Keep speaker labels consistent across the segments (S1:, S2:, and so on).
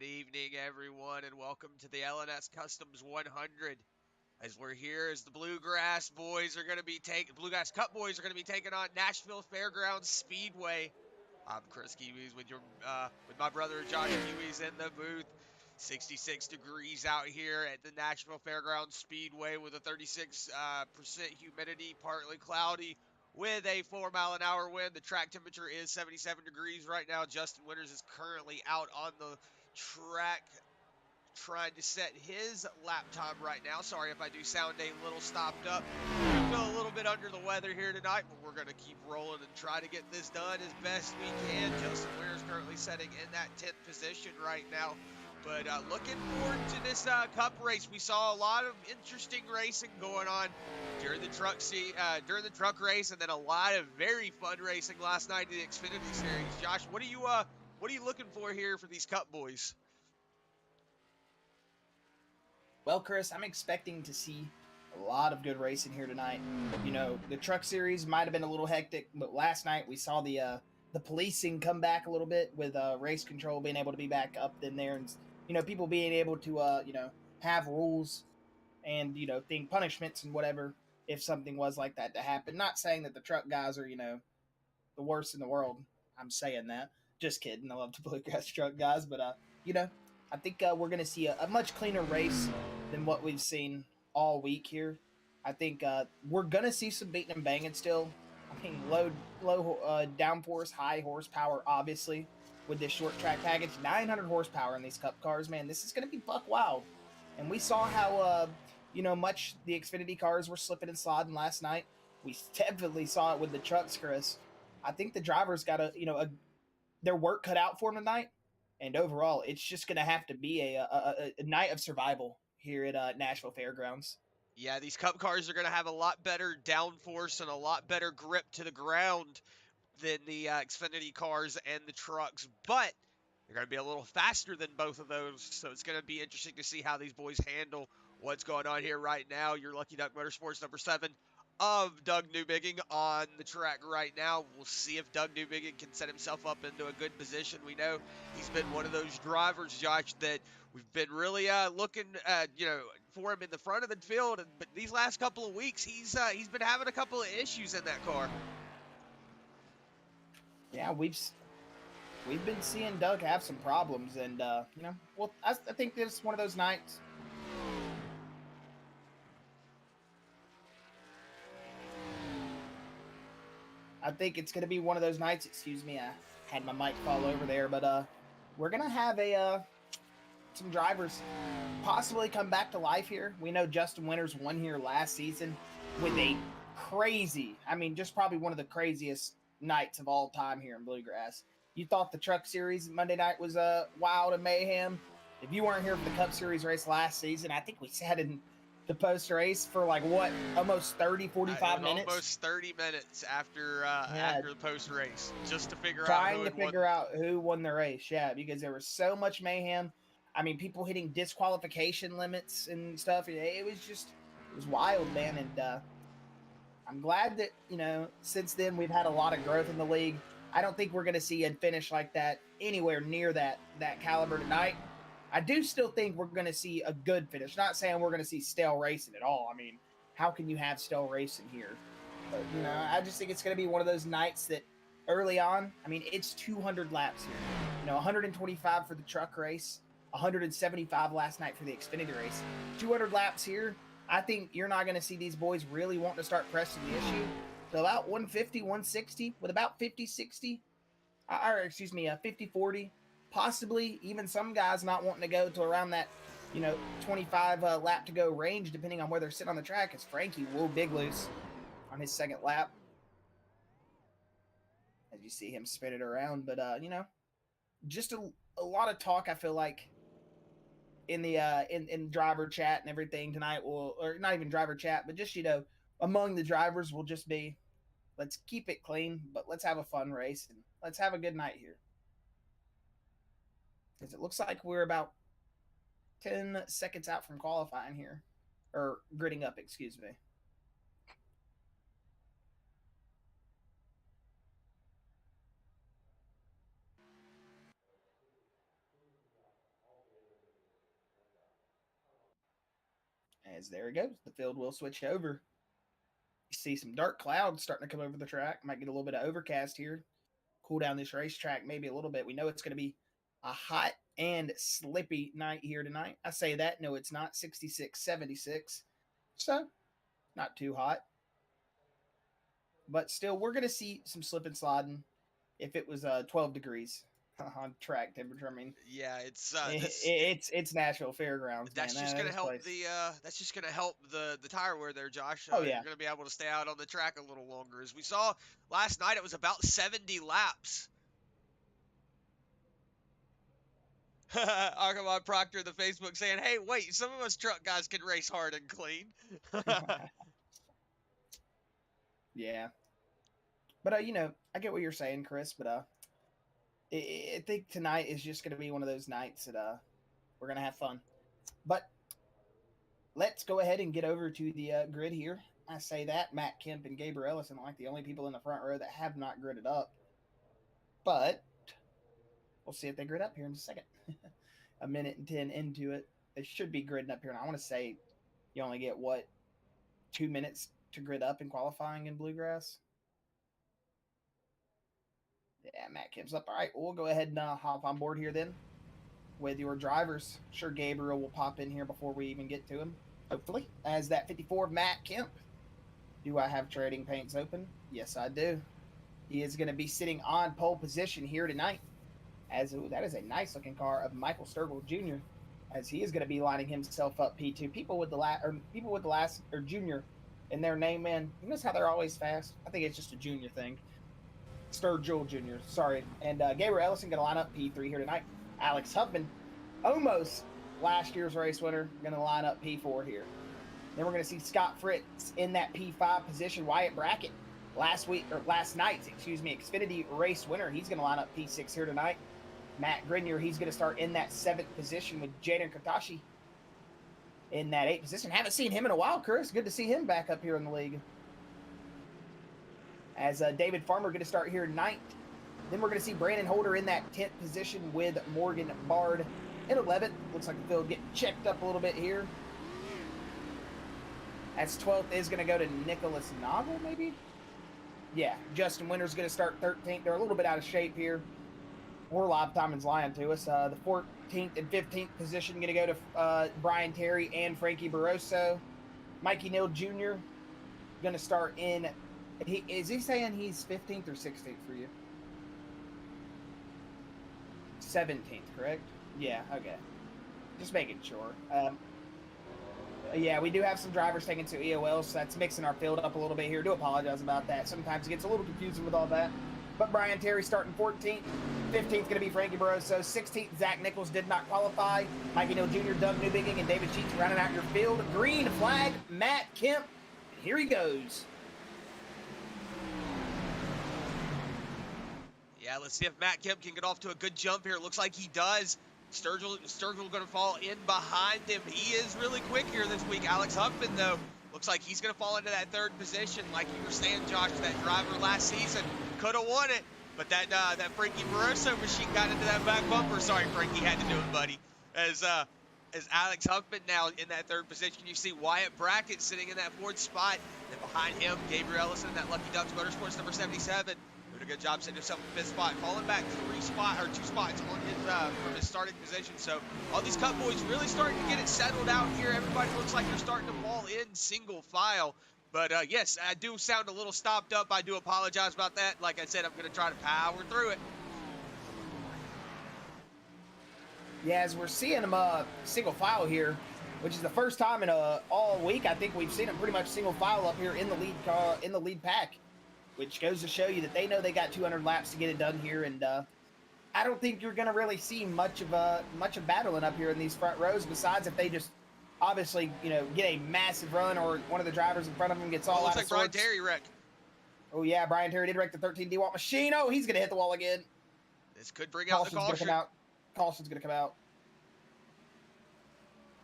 S1: Good evening, everyone, and welcome to the LNS Customs 100. As we're here, as the Bluegrass boys are going to be Bluegrass Cup boys are going to be taking on Nashville Fairgrounds Speedway. I'm Chris Kiwis with my brother Josh Kiwis in the booth. 66 degrees out here at the Nashville Fairgrounds Speedway with a 36% humidity, partly cloudy, with a 4-mile-an-hour wind. The track temperature is 77 degrees right now. Justin Winters is currently out on the track trying to set his lap time right now. Sorry if I do sound a little stopped up. I feel a little bit under the weather here tonight, but we're going to keep rolling and try to get this done as best we can. Justin Winters currently setting in that 10th position right now. But looking forward to this Cup race. We saw a lot of interesting racing going on during the truck race, and then a lot of very fun racing last night in the Xfinity Series. Josh, what are you looking for here for these Cup boys?
S2: Well, Chris, I'm expecting to see a lot of good racing here tonight. You know, the truck series might have been a little hectic, but last night we saw the policing come back a little bit with race control being able to be back up in there, and people being able to have rules and think punishments and whatever if something was like that to happen. Not saying that the truck guys are the worst in the world. I'm saying that. Just kidding. I love the Bluegrass truck guys, but I think we're going to see a much cleaner race than what we've seen all week here. I think we're going to see some beating and banging still. I mean, low downforce, high horsepower, obviously, with this short track package. 900 horsepower in these Cup cars, man. This is going to be buck wild. And we saw how, much the Xfinity cars were slipping and sliding last night. We definitely saw it with the trucks, Chris. I think the drivers got their work cut out for them tonight. And overall, it's just going to have to be a night of survival here at Nashville Fairgrounds.
S1: Yeah, these Cup cars are going to have a lot better downforce and a lot better grip to the ground than the Xfinity cars and the trucks, but they're going to be a little faster than both of those, so it's going to be interesting to see how these boys handle what's going on here right now. Your Lucky Duck Motorsports number 7 of Doug Newbigging on the track right now. We'll see if Doug Newbigging can set himself up into a good position. We know he's been one of those drivers, Josh, that we've been really looking, for him in the front of the field. But these last couple of weeks, he's been having a couple of issues in that car.
S2: Yeah, we've been seeing Doug have some problems, and I think this is one of those nights. I think it's going to be one of those nights. Excuse me, I had my mic fall over there, but we're going to have some drivers possibly come back to life here. We know Justin Winters won here last season with a crazy, just probably one of the craziest nights of all time here in Bluegrass. You thought the Truck Series Monday night was wild and mayhem. If you weren't here for the Cup Series race last season, I think we sat in the post race for almost 30, 45 minutes.
S1: Almost 30 minutes after the post race, just to figure
S2: out who won the race. Yeah, because there was so much mayhem. I mean, people hitting disqualification limits and stuff. It was wild, man. And I'm glad that since then we've had a lot of growth in the league. I don't think we're going to see a finish like that anywhere near that caliber tonight. I do still think we're going to see a good finish. Not saying we're going to see stale racing at all. I mean, how can you have stale racing here? But, I just think it's going to be one of those nights that early on, it's 200 laps here. 125 for the truck race, 175 last night for the Xfinity race. 200 laps here. I think you're not going to see these boys really wanting to start pressing the issue. So about 150, 160 with about 50, 60, 50, 40. Possibly even some guys not wanting to go to around that, 25 lap to go range, depending on where they're sitting on the track, as Frankie will big loose on his second lap. As you see him spin it around. But, just a lot of talk, I feel like, in the in driver chat and everything tonight or not even driver chat, but just, among the drivers will just be, let's keep it clean, but let's have a fun race and let's have a good night here. Because it looks like we're about 10 seconds out from qualifying here. Or gridding up, excuse me. As there it goes. The field will switch over. You see some dark clouds starting to come over the track. Might get a little bit of overcast here. Cool down this racetrack maybe a little bit. We know it's going to be a hot and slippy night here tonight. I say that. No, it's not. 66, 76. So, not too hot. But still, we're going to see some slip and sliding if it was 12 degrees on track temperature. I mean,
S1: Yeah,
S2: it's Nashville Fairgrounds,
S1: that's
S2: man.
S1: just gonna
S2: This
S1: help
S2: place.
S1: that's just gonna help the tire wear there, Josh.
S2: Oh,
S1: You're
S2: yeah.
S1: gonna be able to stay out on the track a little longer. As we saw last night, it was about 70 laps. Archibald Proctor, the Facebook saying, "Hey, wait, some of us truck guys can race hard and clean."
S2: Yeah. But, I get what you're saying, Chris, but I think tonight is just going to be one of those nights that we're going to have fun. But let's go ahead and get over to the grid here. I say that. Matt Kemp and Gabriel Ellison are like the only people in the front row that have not gridded up. But we'll see if they grid up here in a second. A minute and 10 into it. They should be gridding up here. And I want to say you only get, 2 minutes to grid up in qualifying in Bluegrass? Yeah, Matt Kemp's up. All right, we'll go ahead and hop on board here then with your drivers. I'm sure Gabriel will pop in here before we even get to him, hopefully, as that 54 Matt Kemp. Do I have trading paints open? Yes, I do. He is going to be sitting on pole position here tonight. That is a nice looking car of Michael Sturgill Jr. as he is going to be lining himself up P2. People with the last or junior in their name, man. You notice how they're always fast? I think it's just a junior thing. Sturgill Jr. Sorry. And Gabriel Ellison going to line up P3 here tonight. Alex Huffman, almost last year's race winner, going to line up P4 here. Then we're going to see Scott Fritz in that P5 position. Wyatt Brackett, last night's Xfinity race winner. He's going to line up P6 here tonight. Matt Grenier, he's going to start in that 7th position with Jaden Katashi in that 8th position. Haven't seen him in a while, Chris. Good to see him back up here in the league. As David Farmer going to start here 9th. Then we're going to see Brandon Holder in that 10th position with Morgan Bard in 11th. Looks like the field getting checked up a little bit here. As 12th is going to go to Nicholas Noggle, maybe? Yeah, Justin Winter's going to start 13th. They're a little bit out of shape here. Or Live Timing's lying to us. The 14th and 15th position going to go to Brian Terry and Frankie Barroso. Mikey Neal Jr. going to start in... Is he saying he's 15th or 16th for you? 17th, correct? Yeah, okay. Just making sure. Yeah, we do have some drivers taken to EOL, so that's mixing our field up a little bit here. Do apologize about that. Sometimes it gets a little confusing with all that. But Brian Terry starting 14th. 15th going to be Frankie Barroso. 16th, Zach Nichols did not qualify. Mikey Neal Jr., Doug Newbigging, and David Sheets rounding out your field. Green flag, Matt Kemp. Here he goes.
S1: Yeah, let's see if Matt Kemp can get off to a good jump here. It looks like he does. Sturgill going to fall in behind him. He is really quick here this week. Alex Huffman, though, looks like he's going to fall into that 3rd position. Like you were saying, Josh, that driver last season could have won it, but that Frankie Barroso machine got into that back bumper. Sorry, Frankie, had to do it, buddy. As Alex Huffman now in that 3rd position, you see Wyatt Brackett sitting in that 4th spot. And behind him, Gabriel Ellison, that Lucky Ducks Motorsports number 77. Doing a good job setting himself in 5th spot, falling back 2 spots on his from his starting position. So all these Cup boys really starting to get it settled out here. Everybody looks like they're starting to fall in single file. But yes, I do sound a little stopped up. I do apologize about that. Like I said, I'm going to try to power through it.
S2: Yeah, as we're seeing them single file here, which is the first time in all week. I think we've seen them pretty much single file up here in the lead pack. Which goes to show you that they know they got 200 laps to get it done here, and I don't think you're going to really see much of battling up here in these front rows. Besides, if they just obviously get a massive run, or one of the drivers in front of them gets all out of sorts.
S1: Looks like Brian Terry wrecked.
S2: Oh yeah, Brian Terry did wreck the 13 DeWalt machine. Oh, he's going to hit the wall again.
S1: This could bring out the caution.
S2: Caution's going to come out.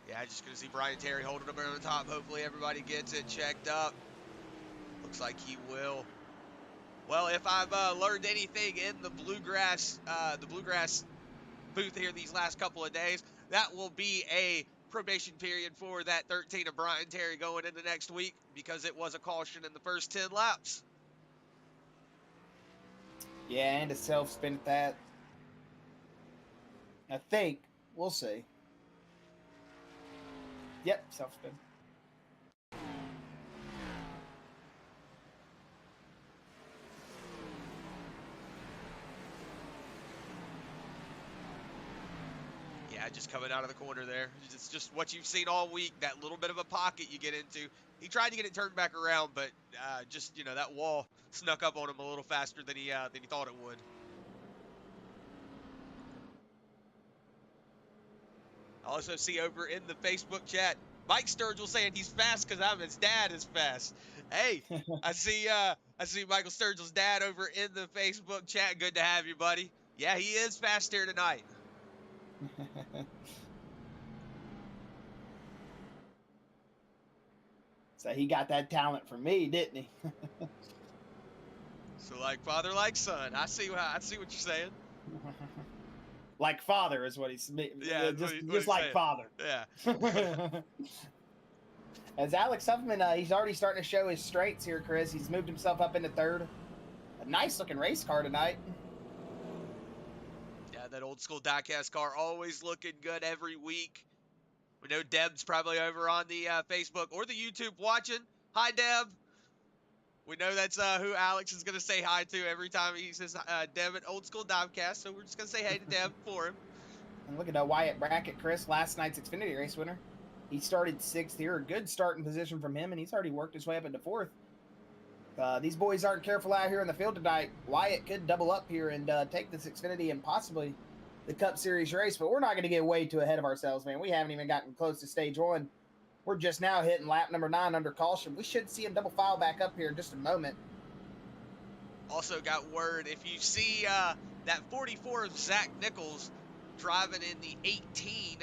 S1: Yeah, just going to see Brian Terry holding him on the top. Hopefully everybody gets it checked up. Looks like he will. Well, if I've learned anything in the Bluegrass booth here these last couple of days, that will be a probation period for that 13 of Brian Terry going into next week because it was a caution in the first 10 laps.
S2: Yeah, and a self-spin at that. I think. We'll see. Yep, self-spin.
S1: Yeah, just coming out of the corner there. It's just what you've seen all week, that little bit of a pocket you get into. He tried to get it turned back around, but just, you know, that wall snuck up on him a little faster than he thought it would. I also see over in the Facebook chat, Mike Sturgill saying he's fast because his dad is fast. Hey, I see Michael Sturgill's dad over in the Facebook chat. Good to have you, buddy. Yeah, he is fast here tonight.
S2: So he got that talent from me, didn't he?
S1: So like father, like son. I see what you're saying.
S2: Like father is what he's.
S1: Yeah,
S2: just like
S1: saying.
S2: father.
S1: Yeah.
S2: As Alex Huffman, he's already starting to show his strengths here, Chris. He's moved himself up into third. A nice looking race car tonight.
S1: Yeah, that old school diecast car always looking good every week. We know Deb's probably over on the Facebook or the YouTube watching. Hi, Deb. We know that's who Alex is going to say hi to every time he says Deb at Old School Divecast, so we're just going to say hey to Deb for him.
S2: And look at Wyatt Brackett, Chris, last night's Xfinity race winner. He started 6th here, a good starting position from him, and he's already worked his way up into 4th. These boys aren't careful out here in the field tonight. Wyatt could double up here and take this Xfinity and possibly the Cup Series race, but we're not going to get way too ahead of ourselves, man. We haven't even gotten close to stage 1. We're just now hitting lap number 9 under caution. We should see him double file back up here in just a moment.
S1: Also got word, if you see that 44 of Zach Nichols driving in the 18.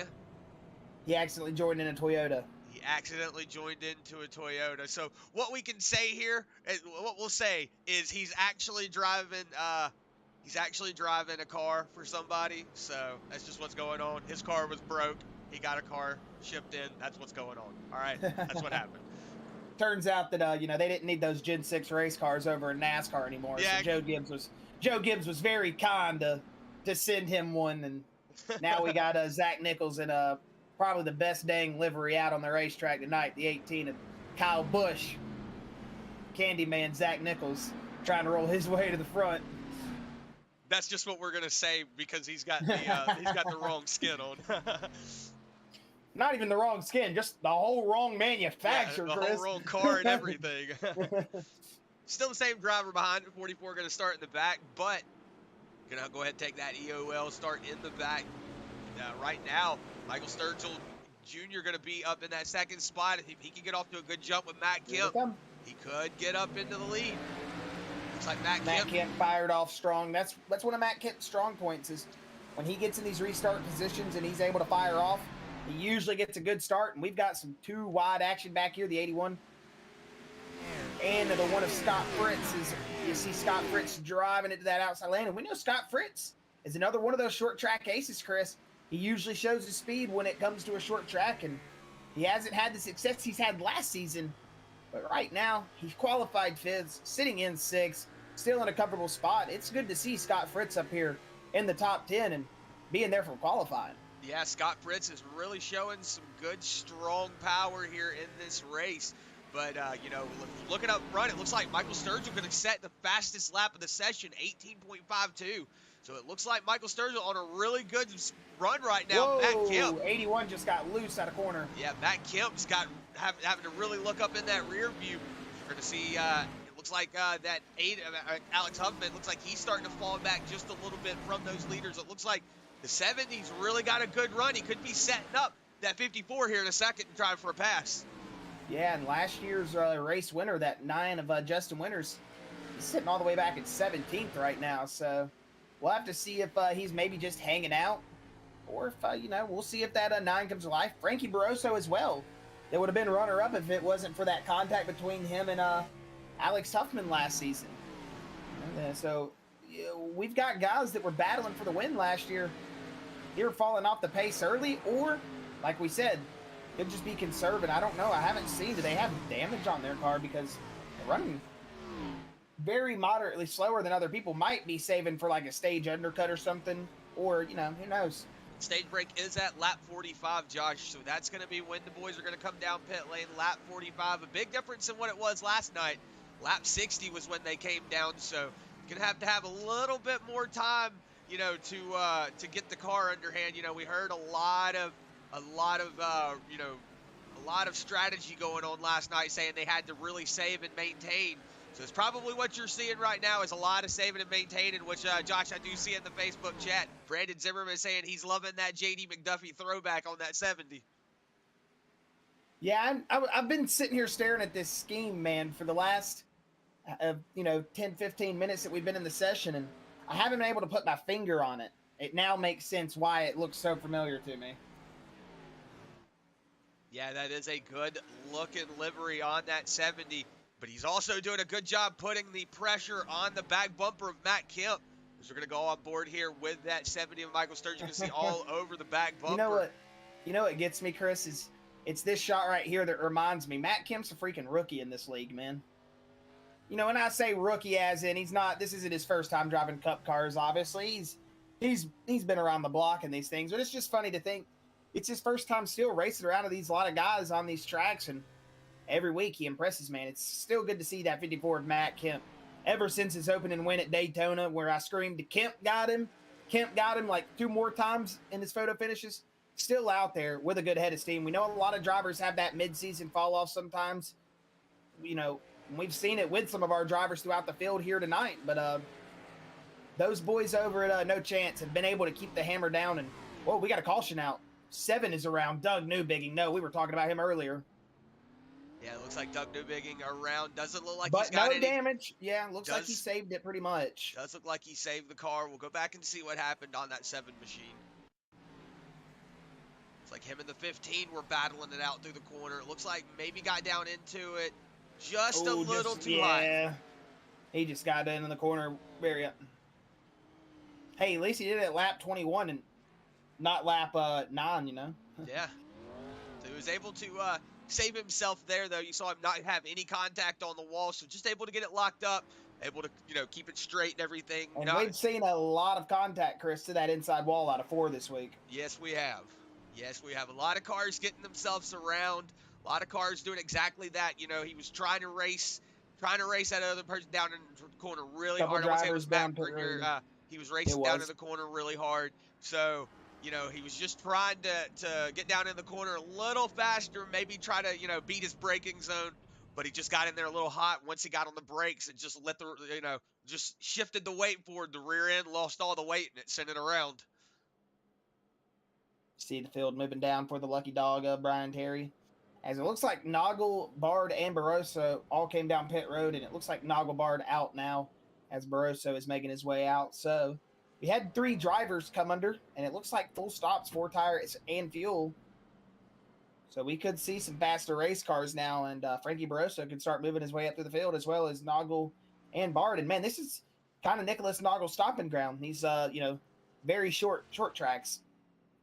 S2: He accidentally joined in a Toyota.
S1: He accidentally joined into a Toyota. So what we can say here, what we'll say is he's actually driving a car for somebody. So that's just what's going on. His car was broke. He got a car shipped in. That's what's going on. All right, that's what happened.
S2: Turns out that they didn't need those Gen 6 race cars over in NASCAR anymore. Yeah. So Joe Gibbs was very kind to send him one, and now we got Zach Nichols in probably the best dang livery out on the racetrack tonight, the 18 of Kyle Busch. Candyman Zach Nichols trying to roll his way to the front.
S1: That's just what we're gonna say because he's got the wrong skin on.
S2: Not even the wrong skin, just the whole wrong manufacturer,
S1: yeah, the
S2: Chris.
S1: whole wrong car and everything. Still the same driver behind it. 44 going to start in the back, but going to go ahead and take that EOL start in the back. Right now, Michael Sturgill Jr. going to be up in that second spot. If he can get off to a good jump with Matt Kemp, he could get up into the lead. Looks like Matt Kemp
S2: fired off strong. That's one of Matt Kemp's strong points is when he gets in these restart positions and he's able to fire off, he usually gets a good start, and we've got some 2 wide action back here, the 81. And the one of Scott Fritz is, you see Scott Fritz driving into that outside lane. And we know Scott Fritz is another one of those short track aces, Chris. He usually shows his speed when it comes to a short track, and he hasn't had the success he's had last season. But right now, he's qualified 5th, sitting in 6th, still in a comfortable spot. It's good to see Scott Fritz up here in the top 10 and being there for qualifying.
S1: Yeah, Scott Fritz is really showing some good, strong power here in this race. But, looking up front, it looks like Michael Sturgill going to set the fastest lap of the session, 18.52. So it looks like Michael Sturgill on a really good run right now.
S2: Whoa,
S1: Matt Kemp.
S2: 81 just got loose out of corner.
S1: Yeah, Matt Kemp's having to really look up in that rear view. We're going to see, it looks like that Alex Huffman, looks like he's starting to fall back just a little bit from those leaders. It looks like the 70's really got a good run. He could be setting up that 54 here in a second and trying for a pass.
S2: Yeah, and last year's race winner, that 9 of Justin Winters, he's sitting all the way back at 17th right now. So we'll have to see if he's maybe just hanging out, or if, we'll see if that 9 comes to life. Frankie Barroso as well. That would have been runner-up if it wasn't for that contact between him and Alex Huffman last season. So we've got guys that were battling for the win last year. They're falling off the pace early, or, like we said, could just be conserving. I don't know. I haven't seen. Do they have damage on their car because they're running very moderately slower than other people? Might be saving for like a stage undercut or something, or you know, who knows.
S1: Stage break is at lap 45, Josh, so that's going to be when the boys are going to come down pit lane, lap 45. A big difference in what it was last night. Lap 60 was when they came down, so you're going to have a little bit more time, you know, to get the car underhand. You know, we heard a lot of strategy going on last night, saying they had to really save and maintain. So it's probably what you're seeing right now is a lot of saving and maintaining, which, Josh, I do see in the Facebook chat. Brandon Zimmerman saying he's loving that J.D. McDuffie throwback on that 70.
S2: Yeah, I've been sitting here staring at this scheme, man, for the last, 10, 15 minutes that we've been in the session, and I haven't been able to put my finger on it. It now makes sense why it looks so familiar to me.
S1: Yeah, that is a good-looking livery on that 70. But he's also doing a good job putting the pressure on the back bumper of Matt Kemp. As we're going to go on board here with that 70 of Michael Sturgeon. You can see all over the back bumper.
S2: You know what gets me, Chris, is it's this shot right here that reminds me. Matt Kemp's a freaking rookie in this league, man. You know, when I say rookie as in this isn't his first time driving Cup cars, obviously. He's been around the block in these things. But it's just funny to think it's his first time still racing around with a lot of guys on these tracks, and every week he impresses, man. It's still good to see that 54 of Matt Kemp. Ever since his opening win at Daytona, where I screamed, Kemp got him like 2 more times in his photo finishes. Still out there with a good head of steam. We know a lot of drivers have that mid-season fall-off sometimes. You know, we've seen it with some of our drivers throughout the field here tonight. But those boys over at No Chance have been able to keep the hammer down. And, whoa, we got a caution out. 7 is around Doug Newbigging. No, we were talking about him earlier.
S1: Yeah, it looks like Doug Newbigging around. Doesn't look like
S2: but
S1: he's got
S2: no
S1: any
S2: damage. Yeah, looks like he saved it pretty much.
S1: Does look like he saved the car. We'll go back and see what happened on that 7 machine. It's like him and the 15 were battling it out through the corner. It looks like maybe got down into it just a little too high.
S2: Yeah, he just got in the corner very up. Hey, at least he did it at lap 21 and not lap 9, you know?
S1: Yeah. So he was able to save himself there, though. You saw him not have any contact on the wall, so just able to get it locked up, able to, keep it straight and everything.
S2: And we've seen a lot of contact, Chris, to that inside wall out of 4 this week.
S1: Yes, we have. Yes, we have. A lot of cars getting themselves around. A lot of cars doing exactly that. You know, he was trying to race that other person down in the corner really hard. I want to say it was Matt Bringer. He was racing down in the corner really hard. So, he was just trying to get down in the corner a little faster, maybe try to, beat his braking zone. But he just got in there a little hot. Once he got on the brakes, it just just shifted the weight forward. The rear end lost all the weight, and it sent it around.
S2: See the field moving down for the lucky dog, Brian Terry. As it looks like Noggle, Bard, and Barroso all came down pit road, and it looks like Noggle Bard out now as Barroso is making his way out. So we had 3 drivers come under, and it looks like full stops, 4 tires, and fuel. So we could see some faster race cars now, and Frankie Barroso could start moving his way up through the field, as well as Noggle and Bard. And, man, this is kind of Nicholas Noggle's stopping ground. These, very short tracks.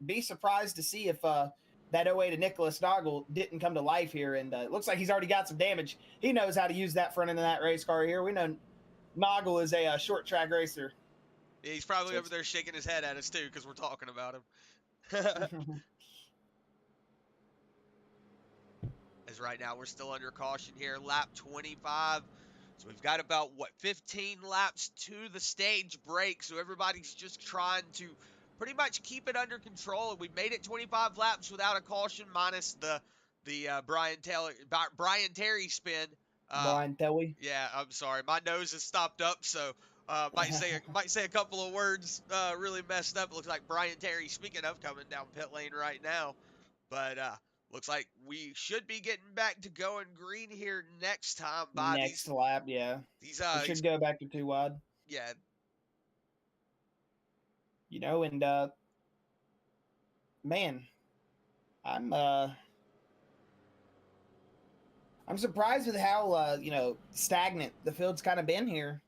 S2: Be surprised to see if that 08 of Nicholas Noggle didn't come to life here, and it looks like he's already got some damage. He knows how to use that front end of that race car here. We know Noggle is a short track racer.
S1: Yeah, he's probably over there shaking his head at us too because we're talking about him. As right now we're still under caution here, lap 25. So we've got about 15 laps to the stage break. So everybody's just trying to pretty much keep it under control. We made it 25 laps without a caution, minus the Brian Terry spin.
S2: Brian Terry.
S1: Yeah, I'm sorry. My nose is stopped up, so might say a couple of words really messed up. It looks like Brian Terry, speaking of, coming down pit lane right now. But looks like we should be getting back to going green here next time.
S2: Next lap, yeah. We should go back to 2 wide.
S1: Yeah.
S2: And man, I'm surprised with how stagnant the field's kind of been here.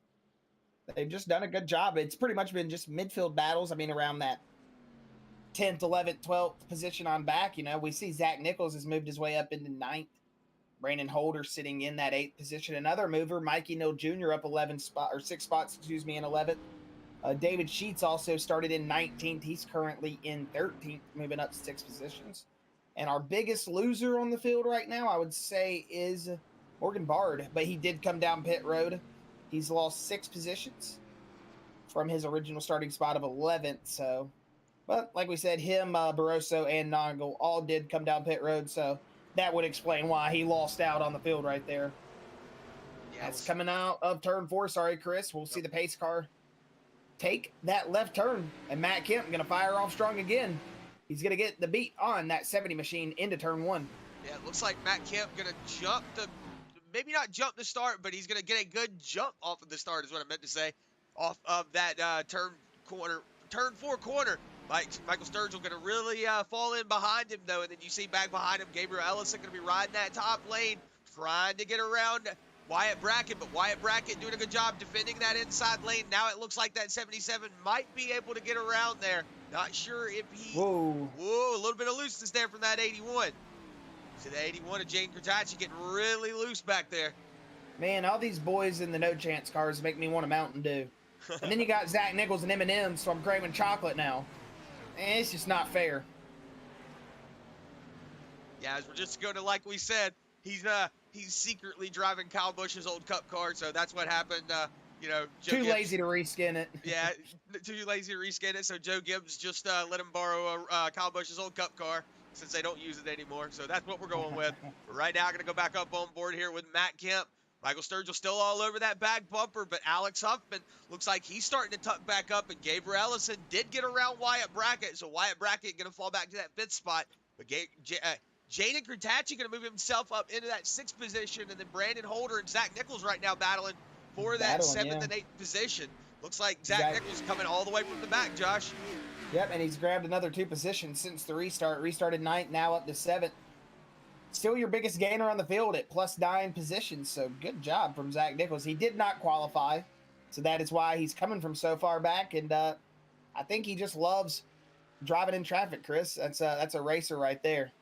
S2: They've just done a good job. It's pretty much been just midfield battles. I mean, around that 10th, 11th, 12th position on back. You know, we see Zach Nichols has moved his way up into 9th. Brandon Holder sitting in that 8th position. Another mover, Mikey Neal Jr. up 6 spots, in 11th. David Sheets also started in 19th. He's currently in 13th, moving up 6 positions. And our biggest loser on the field right now, I would say, is Morgan Bard. But he did come down pit road. He's lost 6 positions from his original starting spot of 11th. So, but like we said, him, Barroso, and Noggle all did come down pit road. So that would explain why he lost out on the field right there. Yeah, it's coming out of turn 4. Sorry, Chris. We'll see the pace car take that left turn, and Matt Kemp going to fire off strong again. He's going to get the beat on that 70 machine into turn 1.
S1: Yeah, it looks like Matt Kemp going to jump the, maybe not jump the start, but he's going to get a good jump off of the start is what I meant to say, off of that turn 4 corner. Michael Sturgill going to really fall in behind him, though, and then you see back behind him, Gabriel Ellison going to be riding that top lane, trying to get around Wyatt Brackett, but Wyatt Brackett doing a good job defending that inside lane. Now it looks like that 77 might be able to get around there. Not sure if he... Whoa, a little bit of looseness there from that 81. So the 81 of Jane Kurtachi getting really loose back there.
S2: Man, all these boys in the No Chance cars make me want a Mountain Dew. And then you got Zach Nichols and M&M's, so I'm craving chocolate now. And it's just not fair.
S1: Yeah, as we're just going to, like we said, he's secretly driving Kyle Busch's old Cup car, so that's what happened. You know,
S2: Joe Gibbs, lazy to reskin it.
S1: Yeah, too lazy to reskin it, so Joe Gibbs just let him borrow Kyle Busch's old Cup car since they don't use it anymore. So that's what we're going with. But right now, I'm going to go back up on board here with Matt Kemp. Michael Sturgill still all over that back bumper, but Alex Huffman looks like he's starting to tuck back up, and Gabriel Ellison did get around Wyatt Brackett, so Wyatt Brackett going to fall back to that 5th spot. But Jaden Kurtachi going to move himself up into that 6th position, and then Brandon Holder and Zach Nichols right now battling for that 7th and 8th position. Looks like Zach Nichols coming all the way from the back, Josh.
S2: Yep, and he's grabbed another 2 positions since the restart. Restarted 9th, now up to 7th. Still your biggest gainer on the field at +9 positions, so good job from Zach Nichols. He did not qualify, so that is why he's coming from so far back, and I think he just loves driving in traffic, Chris. That's a racer right there.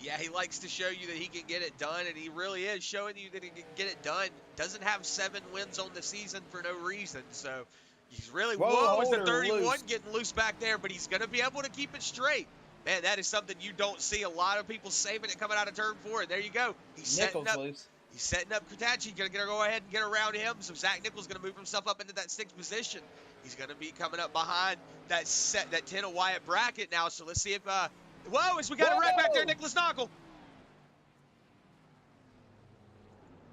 S1: Yeah, he likes to show you that he can get it done, and he really is showing you that he can get it done. Doesn't have 7 wins on the season for no reason, so he's really, whoa, is the 31 loose. Getting loose back there, but he's going to be able to keep it straight. Man, that is something you don't see. A lot of people saving it coming out of turn 4. There you go. He's setting up. Loose. He's setting up Kurtachi. Going to go ahead and get around him. So Zach Nichols going to move himself up into that 6th position. He's going to be coming up behind that 10 of Wyatt Brackett now. So let's see if whoa, as we got a wreck back there, Nicholas Noggle.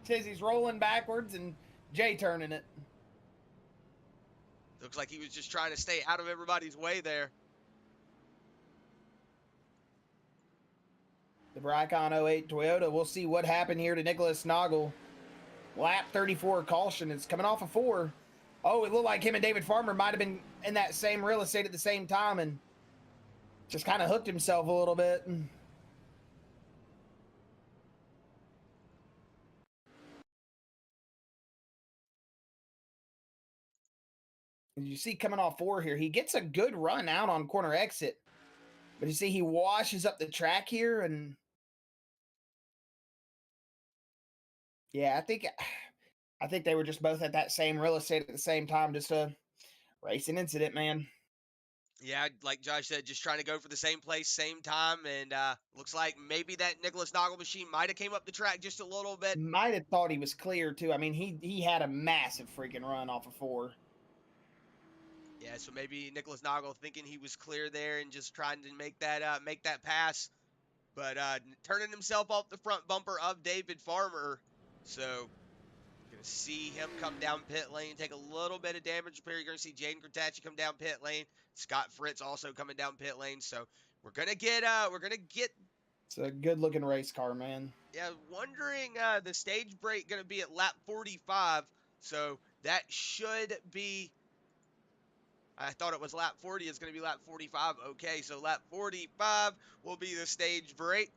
S2: Says he's rolling backwards and Jay turning it.
S1: Looks like he was just trying to stay out of everybody's way there.
S2: The Bricon 08 Toyota. We'll see what happened here to Nicholas Noggle. Lap 34 caution. It's coming off of 4. Oh, it looked like him and David Farmer might have been in that same real estate at the same time and just kind of hooked himself a little bit. You see coming off 4 here, he gets a good run out on corner exit. But you see he washes up the track here and yeah, I think they were just both at that same real estate at the same time. Just a racing incident, man.
S1: Yeah, like Josh said, just trying to go for the same place, same time, and looks like maybe that Nicholas Noggle machine might have came up the track just a little bit.
S2: Might have thought he was clear, too. I mean, he had a massive freaking run off of 4.
S1: Yeah, so maybe Nicholas Noggle thinking he was clear there and just trying to make that pass, but turning himself off the front bumper of David Farmer. So you're going to see him come down pit lane, take a little bit of damage repair. You're going to see Jaden Kurtachi come down pit lane. Scott Fritz also coming down pit lane. So we're going to get
S2: it's a good looking race car, man.
S1: Yeah, wondering the stage break going to be at lap 45. So that should be, I thought it was lap 40. It's going to be lap 45. Okay, so lap 45 will be the stage break.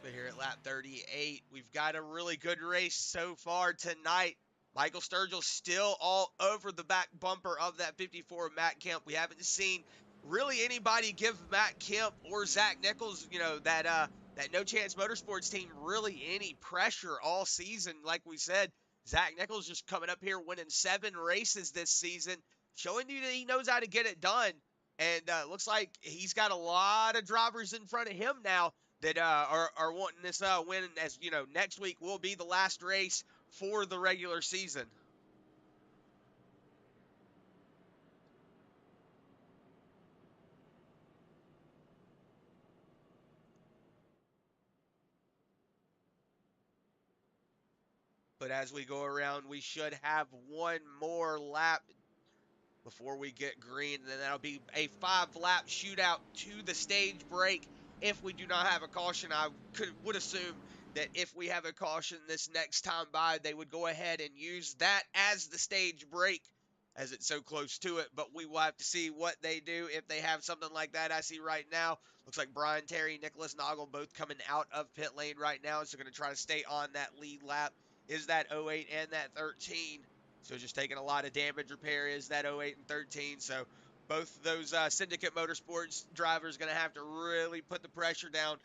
S1: But here at lap 38, we've got a really good race so far tonight. Michael Sturgill still all over the back bumper of that 54 Matt Kemp. We haven't seen really anybody give Matt Kemp or Zach Nichols, that No Chance Motorsports team really any pressure all season. Like we said, Zach Nichols just coming up here winning 7 races this season, showing you that he knows how to get it done. And looks like he's got a lot of drivers in front of him now that are wanting this win. As you know, next week will be the last race for the regular season. But as we go around, we should have one more lap before we get green, and then that'll be a 5-lap shootout to the stage break. If we do not have a caution, I would assume that if we have a caution this next time by, they would go ahead and use that as the stage break, as it's so close to it. But we will have to see what they do if they have something like that. I see right now, looks like Brian Terry, Nicholas Noggle both coming out of pit lane right now, so going to try to stay on that lead lap. Is that 08 and that 13. So just taking a lot of damage repair is that 08 and 13. So both of those Syndicate Motorsports drivers going to have to really put the pressure down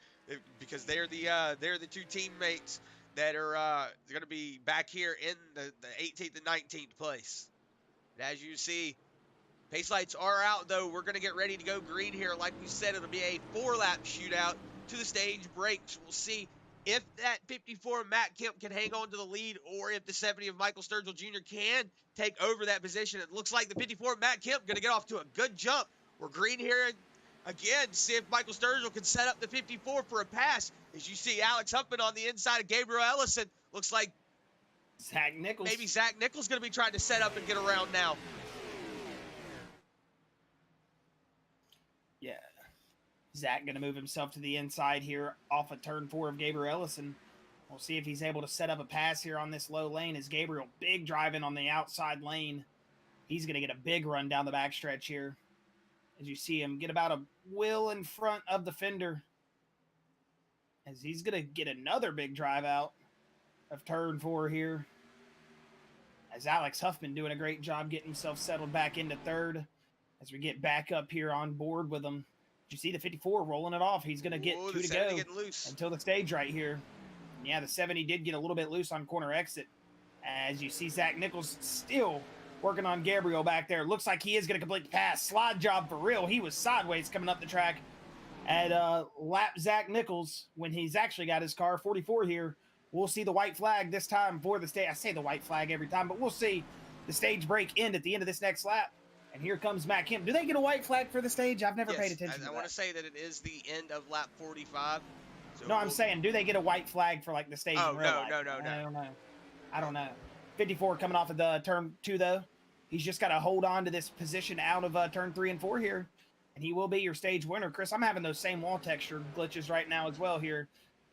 S1: because they're the two teammates that are going to be back here in the 18th and 19th place. And as you see, pace lights are out, though. We're going to get ready to go green here. Like we said, it'll be a 4-lap shootout to the stage breaks. We'll see if that 54 Matt Kemp can hang on to the lead, or if the 70 of Michael Sturgill Jr. can take over that position. It looks like the 54 Matt Kemp going to get off to a good jump. We're green here again. See if Michael Sturgill can set up the 54 for a pass. As you see Alex Huffman on the inside of Gabriel Ellison. Looks like
S2: Zach Nichols.
S1: Maybe Zach Nichols going to be trying to set up and get around now.
S2: Yeah. Zach going to move himself to the inside here off of turn 4 of Gabriel Ellison. We'll see if he's able to set up a pass here on this low lane as Gabriel big driving on the outside lane. He's going to get a big run down the backstretch here. As you see him get about a wheel in front of the fender. As he's going to get another big drive out of turn 4 here. As Alex Huffman doing a great job getting himself settled back into third. As we get back up here on board with him. You see the 54 rolling it off. He's going to get 2 to go until the stage right here. Yeah, the 70 did get a little bit loose on corner exit. As you see Zach Nichols still working on Gabriel back there. Looks like he is going to complete the pass. Slide job for real. He was sideways coming up the track at lap Zach Nichols when he's actually got his car 44 here. We'll see the white flag this time for the stage. I say the white flag every time, but we'll see the stage break end at the end of this next lap. And here comes Matt Kemp. Do they get a white flag for the stage? I've never paid attention to that.
S1: I want to say that it is the end of lap 45. So
S2: no, I'm saying, do they get a white flag for like the stage in real life?
S1: No.
S2: I don't know. 54 coming off of the turn 2 though. He's just got to hold on to this position out of turn 3 and 4 here. And he will be your stage winner. Chris, I'm having those same wall texture glitches right now as well here.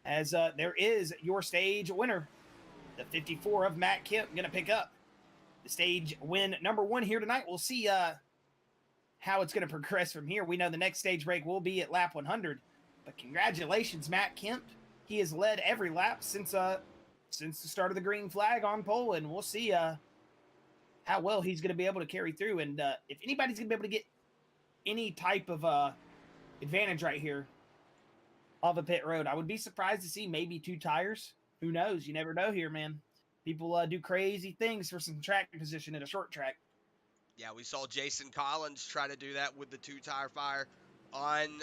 S2: As there is your stage winner. The 54 of Matt Kemp going to pick up the stage win number 1 here tonight. We'll see how it's going to progress from here. We know the next stage break will be at lap 100. But congratulations, Matt Kemp. He has led every lap since the start of the green flag on pole. And we'll see how well he's going to be able to carry through. And if anybody's going to be able to get any type of advantage right here off a pit road, I would be surprised to see maybe 2 tires. Who knows? You never know here, man. People do crazy things for some track position at a short track.
S1: Yeah, we saw Jason Collins try to do that with the 2-tire fire on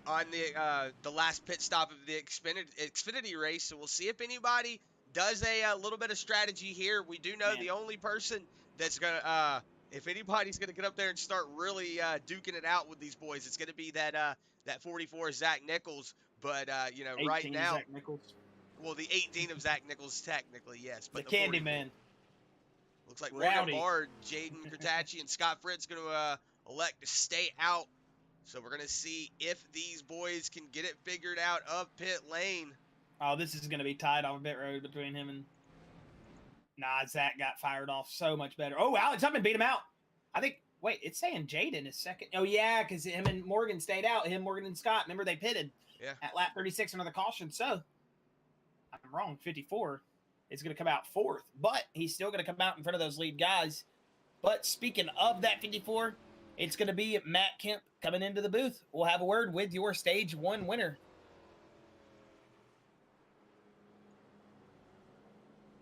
S1: the last pit stop of the Xfinity race. So we'll see if anybody does a little bit of strategy here. We do know the only person that's gonna if anybody's gonna get up there and start really duking it out with these boys, it's gonna be that 44 Zach Nichols. But right now,
S2: Zach Nichols.
S1: Well, the 18 of Zach Nichols technically, yes, but
S2: the Candy Man.
S1: Looks like William Bard, Jaden Kurtachi, and Scott Fritz going to elect to stay out. So we're going to see if these boys can get it figured out of pit lane.
S2: Oh, this is going to be tied on pit road between him and... Nah, Zach got fired off so much better. Oh, Alex Huffman beat him out. I think... Wait, it's saying Jaden is second. Oh, yeah, because him and Morgan stayed out. Him, Morgan, and Scott. Remember, they pitted at lap 36 under the caution. So, I'm wrong. 54 is going to come out fourth, but he's still going to come out in front of those lead guys. But speaking of that 54, it's going to be Matt Kemp coming into the booth. We'll have a word with your stage 1 winner.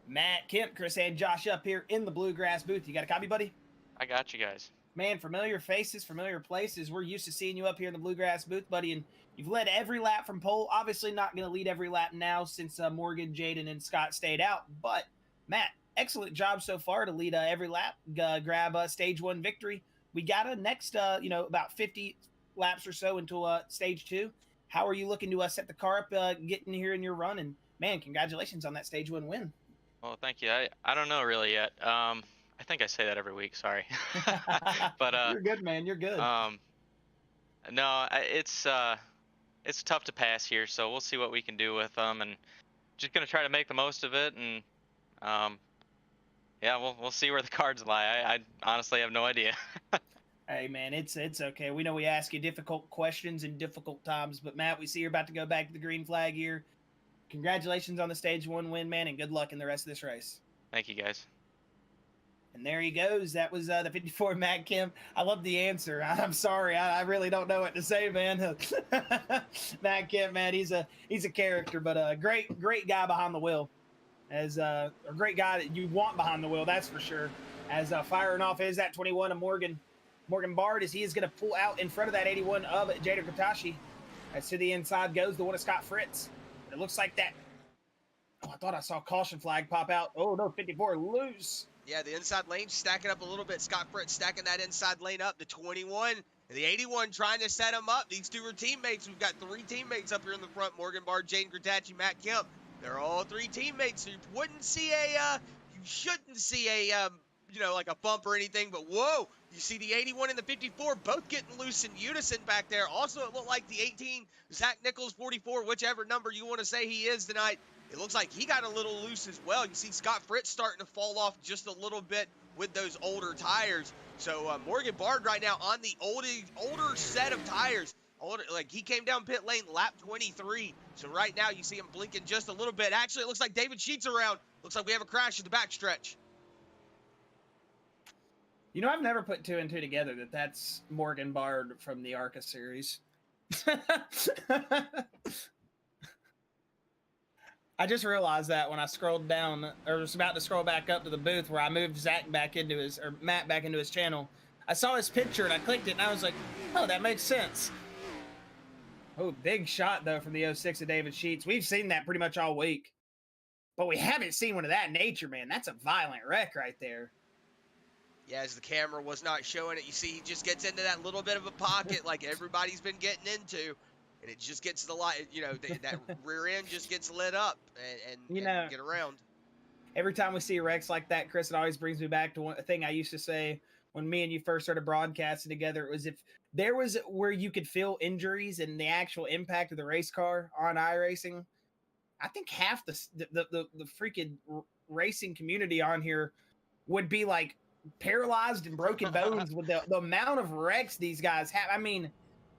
S2: Matt Kemp, Chris and Josh up here in the Bluegrass booth. You got a copy, buddy?
S3: I got you guys.
S2: Man, familiar faces, familiar places. We're used to seeing you up here in the Bluegrass booth, buddy, and you've led every lap from pole. Obviously not going to lead every lap now since Morgan, Jaden, and Scott stayed out. But, Matt, excellent job so far to lead every lap, grab a stage 1 victory. We got a next, about 50 laps or so until stage 2. How are you looking to set the car up, getting here in your run? And, man, congratulations on that stage 1 win.
S3: Well, thank you. I don't know really yet. I think I say that every week. Sorry. But
S2: you're good, man. You're good.
S3: No, it's tough to pass here, so we'll see what we can do with them, and just gonna try to make the most of it. And yeah, we'll see where the cards lie. I honestly have no idea.
S2: Hey, man, it's okay. We know we ask you difficult questions in difficult times, but Matt, we see you're about to go back to the green flag here. Congratulations on the stage 1 win, man, and good luck in the rest of this race. Thank you, guys. And there he goes. That was the 54 Matt Kemp. I love the answer. I'm sorry. I really don't know what to say, man. Matt Kemp, man, he's a character, but a great guy behind the wheel. As a great guy that you want behind the wheel, that's for sure. As firing off is that 21 of Morgan Bard, as he is going to pull out in front of that 81 of Jada Kratashi. As to the inside goes the one of Scott Fritz. It looks like that. Oh, I thought I saw a caution flag pop out. Oh, no, 54 loose.
S1: Yeah, the inside lane stacking up a little bit. Scott Fritz stacking that inside lane up. The 21 and the 81 trying to set him up. These two are teammates. We've got 3 teammates up here in the front. Morgan Bard, Jaden Kratachi, Matt Kemp. They're all 3 teammates. So you shouldn't see a, like a bump or anything. But whoa, you see the 81 and the 54 both getting loose in unison back there. Also, it looked like the 18, Zach Nichols, 44, whichever number you want to say he is tonight. It looks like he got a little loose as well. You see Scott Fritz starting to fall off just a little bit with those older tires. So Morgan Bard right now on the older set of tires. Like he came down pit lane lap 23. So right now you see him blinking just a little bit. Actually, it looks like David Sheets around. Looks like we have a crash at the backstretch.
S2: I've never put 2 and 2 together that that's Morgan Bard from the ARCA series. I just realized that when I scrolled down, or was about to scroll back up to the booth where I moved Matt back into his channel. I saw his picture and I clicked it and I was like, oh, that makes sense. Oh, big shot though from the 06 of David Sheets. We've seen that pretty much all week, but we haven't seen one of that nature, man. That's a violent wreck right there.
S1: Yeah, as the camera was not showing it, you see he just gets into that little bit of a pocket like everybody's been getting into. And it just gets the light, that rear end just gets lit up and get around.
S2: Every time we see wrecks like that, Chris, it always brings me back to one thing I used to say when me and you first started broadcasting together. It was if there was where you could feel injuries and the actual impact of the race car on iRacing, I think half the freaking racing community on here would be like paralyzed and broken bones with the amount of wrecks these guys have. I mean,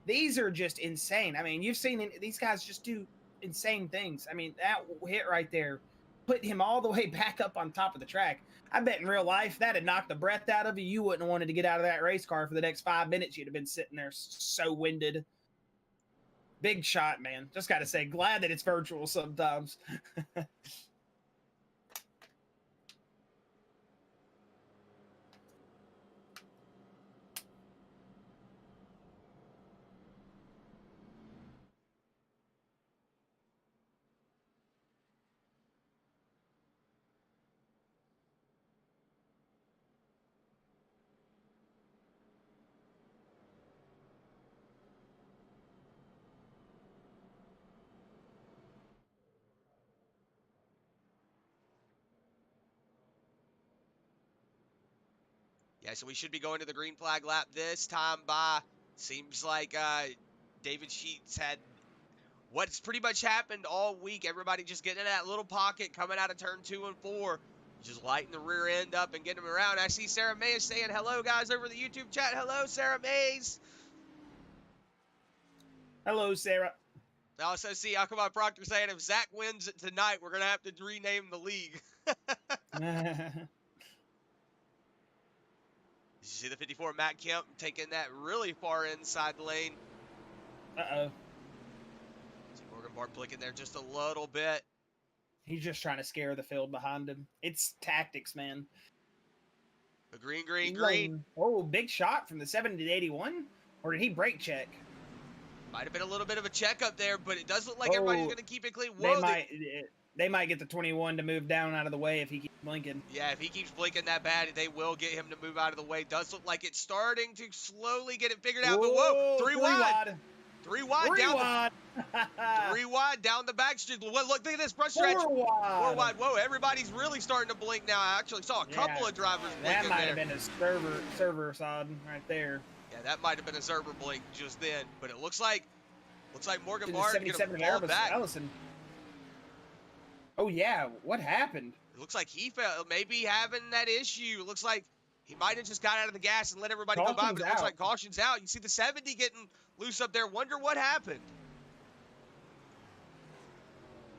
S2: these are just insane. I mean, you've seen these guys just do insane things. I mean, that hit right there put him all the way back up on top of the track. I bet in real life that had knocked the breath out of you. You wouldn't have wanted to get out of that race car for the next 5 minutes. You'd have been sitting there so winded. Big shot, man. Just got to say, glad that it's virtual sometimes.
S1: Yeah, so we should be going to the green flag lap this time by. Seems like David Sheets had what's pretty much happened all week. Everybody just getting in that little pocket coming out of turn 2 and 4. Just lighting the rear end up and getting them around. I see Sarah Mays saying hello, guys, over the YouTube chat. Hello, Sarah Mays.
S2: Hello, Sarah.
S1: I also see Alcamon Proctor saying if Zach wins it tonight, we're going to have to rename the league. You see the 54, Matt Kemp, taking that really far inside the lane.
S2: Uh-oh.
S1: See Morgan Barb blinking there just a little bit.
S2: He's just trying to scare the field behind him. It's tactics, man.
S1: A green.
S2: Oh, big shot from the 70 to 81. Or did he brake check?
S1: Might have been a little bit of a check up there, but it does look like everybody's going to keep it clean.
S2: Whoa, they might get the 21 to move down out of the way if he keeps blinking.
S1: Yeah, if he keeps blinking that bad, they will get him to move out of the way. Does look like it's starting to slowly get it figured out. But whoa, three wide. Three wide down the back street. Look at this front stretch.
S2: 4 wide.
S1: Whoa, everybody's really starting to blink now. I actually saw a couple of drivers blinking.
S2: That might have been a server sod right there.
S1: Yeah, that might have been a server blink just then. But it looks like Morgan Barr is going to fall
S2: Gabriel
S1: back.
S2: Ellison. Oh yeah, what happened?
S1: It looks like he felt maybe having that issue. It looks like he might have just got out of the gas and let everybody go by, but it looks like caution's out. You see the 70 getting loose up there. Wonder what happened.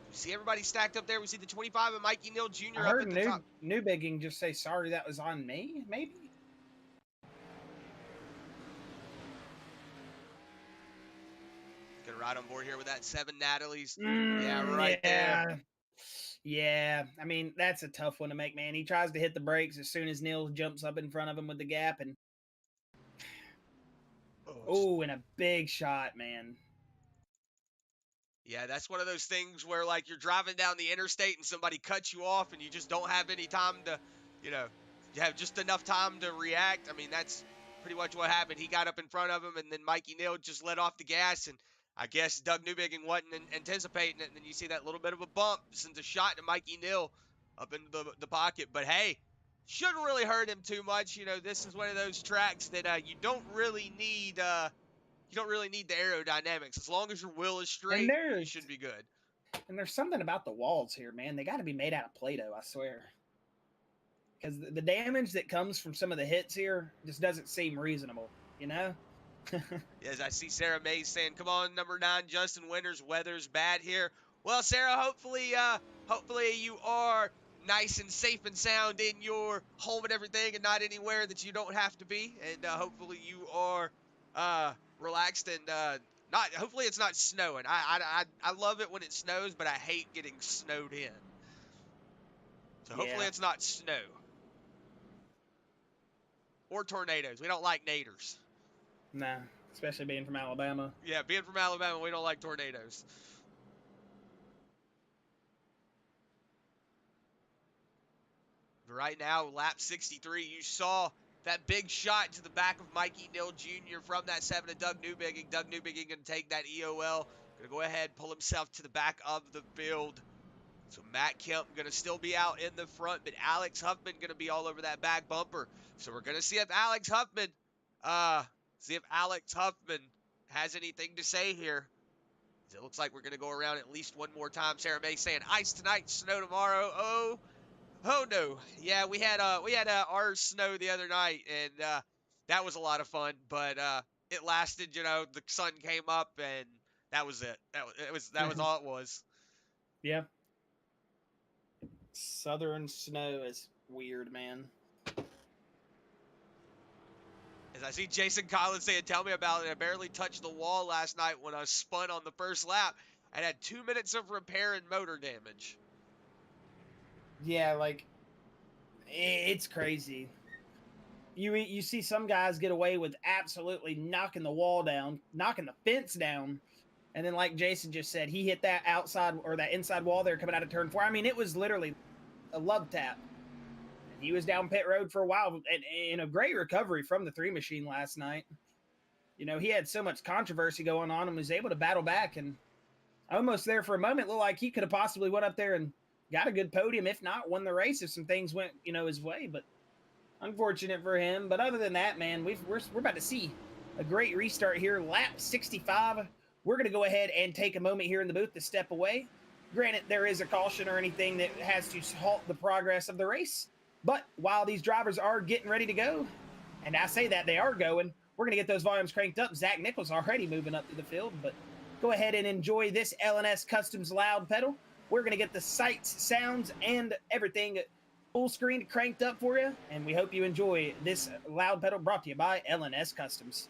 S1: You see everybody stacked up there. We see the 25 and Mikey Neal Jr. up at the top.
S2: New Bigging just say sorry that was on me, maybe?
S1: Gonna ride on board here with that 7 Natalie's. There.
S2: Yeah, I mean, that's a tough one to make, man. He tries to hit the brakes as soon as Neal jumps up in front of him with the gap, and and a big shot, man.
S1: Yeah, that's one of those things where, like, you're driving down the interstate and somebody cuts you off and you just don't have any time to, you have just enough time to react. I mean, that's pretty much what happened. He got up in front of him, and then Mikey Neal just let off the gas, and I guess Doug Newbigging wasn't anticipating it, and then you see that little bit of a bump, sends a shot to Mikey Neal up into the pocket. But hey, shouldn't really hurt him too much. This is one of those tracks that you don't really need the aerodynamics. As long as your wheel is straight, you should be good.
S2: And there's something about the walls here, man. They got to be made out of Play-Doh, I swear. Because the damage that comes from some of the hits here just doesn't seem reasonable,
S1: Yes, I see Sarah May saying, "Come on, number 9, Justin Winters. Weather's bad here." Well, Sarah, hopefully you are nice and safe and sound in your home and everything, and not anywhere that you don't have to be. And hopefully you are relaxed and not. Hopefully it's not snowing. I love it when it snows, but I hate getting snowed in. So hopefully it's not snow or tornadoes. We don't like naders.
S2: Nah, especially being from Alabama.
S1: Yeah, being from Alabama, we don't like tornadoes. But right now, lap 63, you saw that big shot to the back of Mikey Neal Jr. from that 7 to Doug Newbigging. Doug Newbigging going to take that EOL. Going to go ahead, pull himself to the back of the field. So Matt Kemp going to still be out in the front, but Alex Huffman going to be all over that back bumper. So we're going to see if Alex Huffman has anything to say here. It looks like we're going to go around at least one more time. Sarah May saying ice tonight, snow tomorrow. Oh no. Yeah, we had our snow the other night, and that was a lot of fun, but it lasted, the sun came up, and that was it. That was all it was.
S2: Yeah. Southern snow is weird, man.
S1: As I see Jason Collins saying, "Tell me about it. I barely touched the wall last night when I spun on the first lap and had 2 minutes of repair and motor damage."
S2: Yeah, like, it's crazy. You see some guys get away with absolutely knocking the wall down, knocking the fence down, and then like Jason just said, he hit that outside or that inside wall there coming out of turn 4. I mean, it was literally a love tap. He was down pit road for a while, and in a great recovery from the 3 machine last night. He had so much controversy going on and was able to battle back, and almost there for a moment looked like he could have possibly went up there and got a good podium, if not won the race if some things went, his way. But unfortunate for him. But other than that, man, we're about to see a great restart here. Lap 65. We're going to go ahead and take a moment here in the booth to step away. Granted, there is a caution or anything that has to halt the progress of the race. But while these drivers are getting ready to go, and I say that they are going, we're going to get those volumes cranked up. Zach Nichols already moving up to the field, but go ahead and enjoy this L&S Customs loud pedal. We're going to get the sights, sounds, and everything full screen cranked up for you, and we hope you enjoy this loud pedal brought to you by L&S Customs.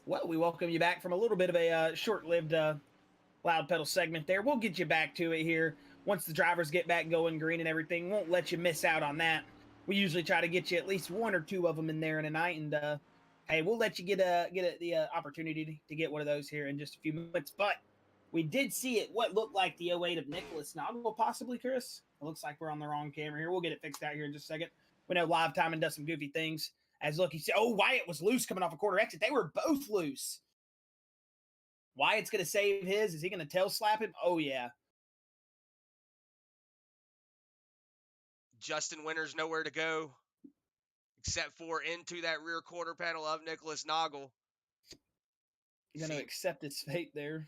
S2: Well, we welcome you back from a little bit of a short-lived loud pedal segment there. We'll get you back to it here once the drivers get back going green and everything. Won't let you miss out on that. We usually try to get you at least one or two of them in there in a night, and hey, we'll let you get the opportunity to get one of those here in just a few minutes. But we did see it, what looked like the 08 of Nichols. Now, possibly, Chris? It looks like we're on the wrong camera here. We'll get it fixed out here in just a second. We know live timing does some goofy things. As look, you see, oh, Wyatt was loose coming off a quarter exit. They were both loose. Wyatt's going to save his. Is he going to tail slap him? Oh, yeah.
S1: Justin Winters nowhere to go except for into that rear quarter panel of Nicholas Noggle.
S2: He's going to accept his fate there.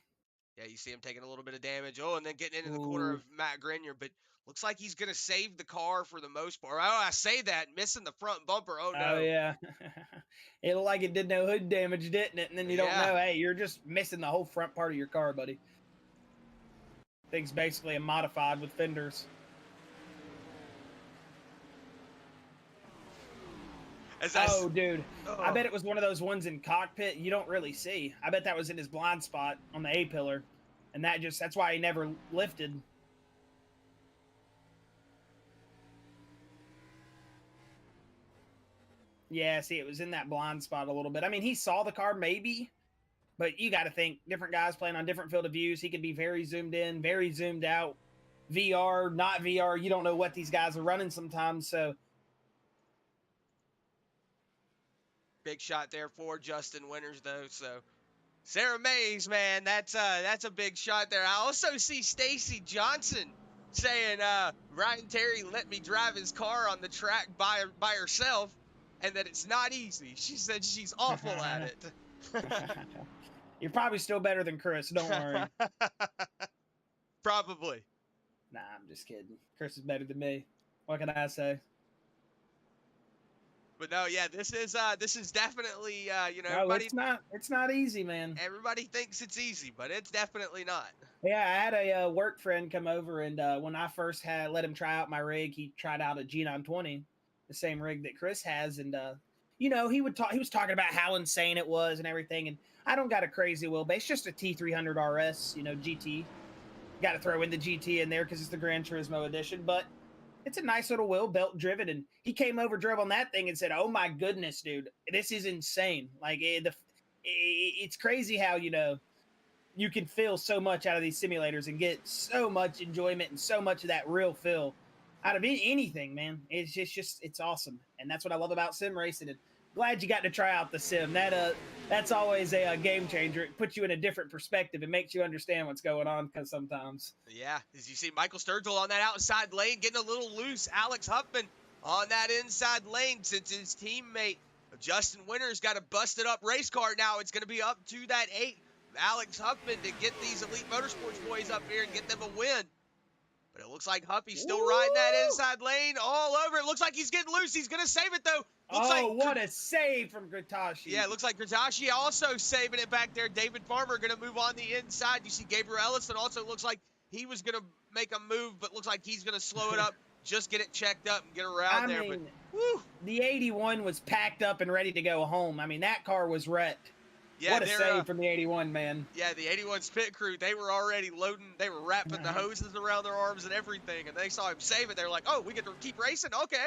S1: Yeah, you see him taking a little bit of damage. Oh, and then getting into the corner of Matt Grenier, but looks like he's going to save the car for the most part. Oh, I say that, missing the front bumper. Oh, no.
S2: Oh, yeah. It looked like it did no hood damage, didn't it? And then you don't know, hey, you're just missing the whole front part of your car, buddy. Thing's basically a modified with fenders. Oh, dude. Oh. I bet it was one of those ones in cockpit you don't really see. I bet that was in his blind spot on the A-pillar. And that's why he never lifted. Yeah, see, it was in that blind spot a little bit. I mean, he saw the car maybe, but you got to think different guys playing on different field of views. He could be very zoomed in, very zoomed out. VR, not VR. You don't know what these guys are running sometimes, so...
S1: Big shot there for Justin Winters, though. So, Sarah Mays, man, that's a big shot there. I also see Stacy Johnson saying, Ryan Terry let me drive his car on the track by herself, and that it's not easy. She said she's awful at it.
S2: You're probably still better than Chris. Don't worry.
S1: Probably.
S2: Nah, I'm just kidding. Chris is better than me. What can I say?
S1: But no, yeah, this is definitely,
S2: no, it's not easy, man.
S1: Everybody thinks it's easy, but it's definitely not.
S2: Yeah, I had a work friend come over, and when I first let him try out my rig, he tried out a G920, the same rig that Chris has, and he was talking about how insane it was and everything, and I don't got a crazy wheelbase, just a T300 RS, GT. Got to throw in the GT in there because it's the Gran Turismo edition, but it's a nice little wheel, belt driven, and he came over, drove on that thing, and said, "Oh my goodness, dude, this is insane! Like it's crazy how you can feel so much out of these simulators and get so much enjoyment and so much of that real feel out of anything, man. It's just it's awesome, and that's what I love about sim racing. And glad you got to try out the sim. That's always a game changer. It puts you in a different perspective and makes you understand what's going on, because sometimes.
S1: Yeah, as you see Michael Sturgill on that outside lane getting a little loose. Alex Huffman on that inside lane, since his teammate Justin Winters got a busted up race car. Now it's going to be up to that 8. Alex Huffman to get these Elite Motorsports boys up here and get them a win. But it looks like Huffy's still riding that inside lane all over. It looks like he's getting loose. He's going to save it, though.
S2: What a save from Gratashi.
S1: Yeah, it looks like Gratashi also saving it back there. David Farmer going to move on the inside. You see Gabriel Ellison also looks like he was going to make a move, but looks like he's going to slow it up, just get it checked up and get around there. But
S2: the 81 was packed up and ready to go home. I mean, that car was wrecked.
S1: Yeah,
S2: what a save from the 81, man.
S1: Yeah, the 81's pit crew, they were already loading, they were wrapping the hoses around their arms and everything, and they saw him save it. They were like, oh, we get to keep racing? Okay.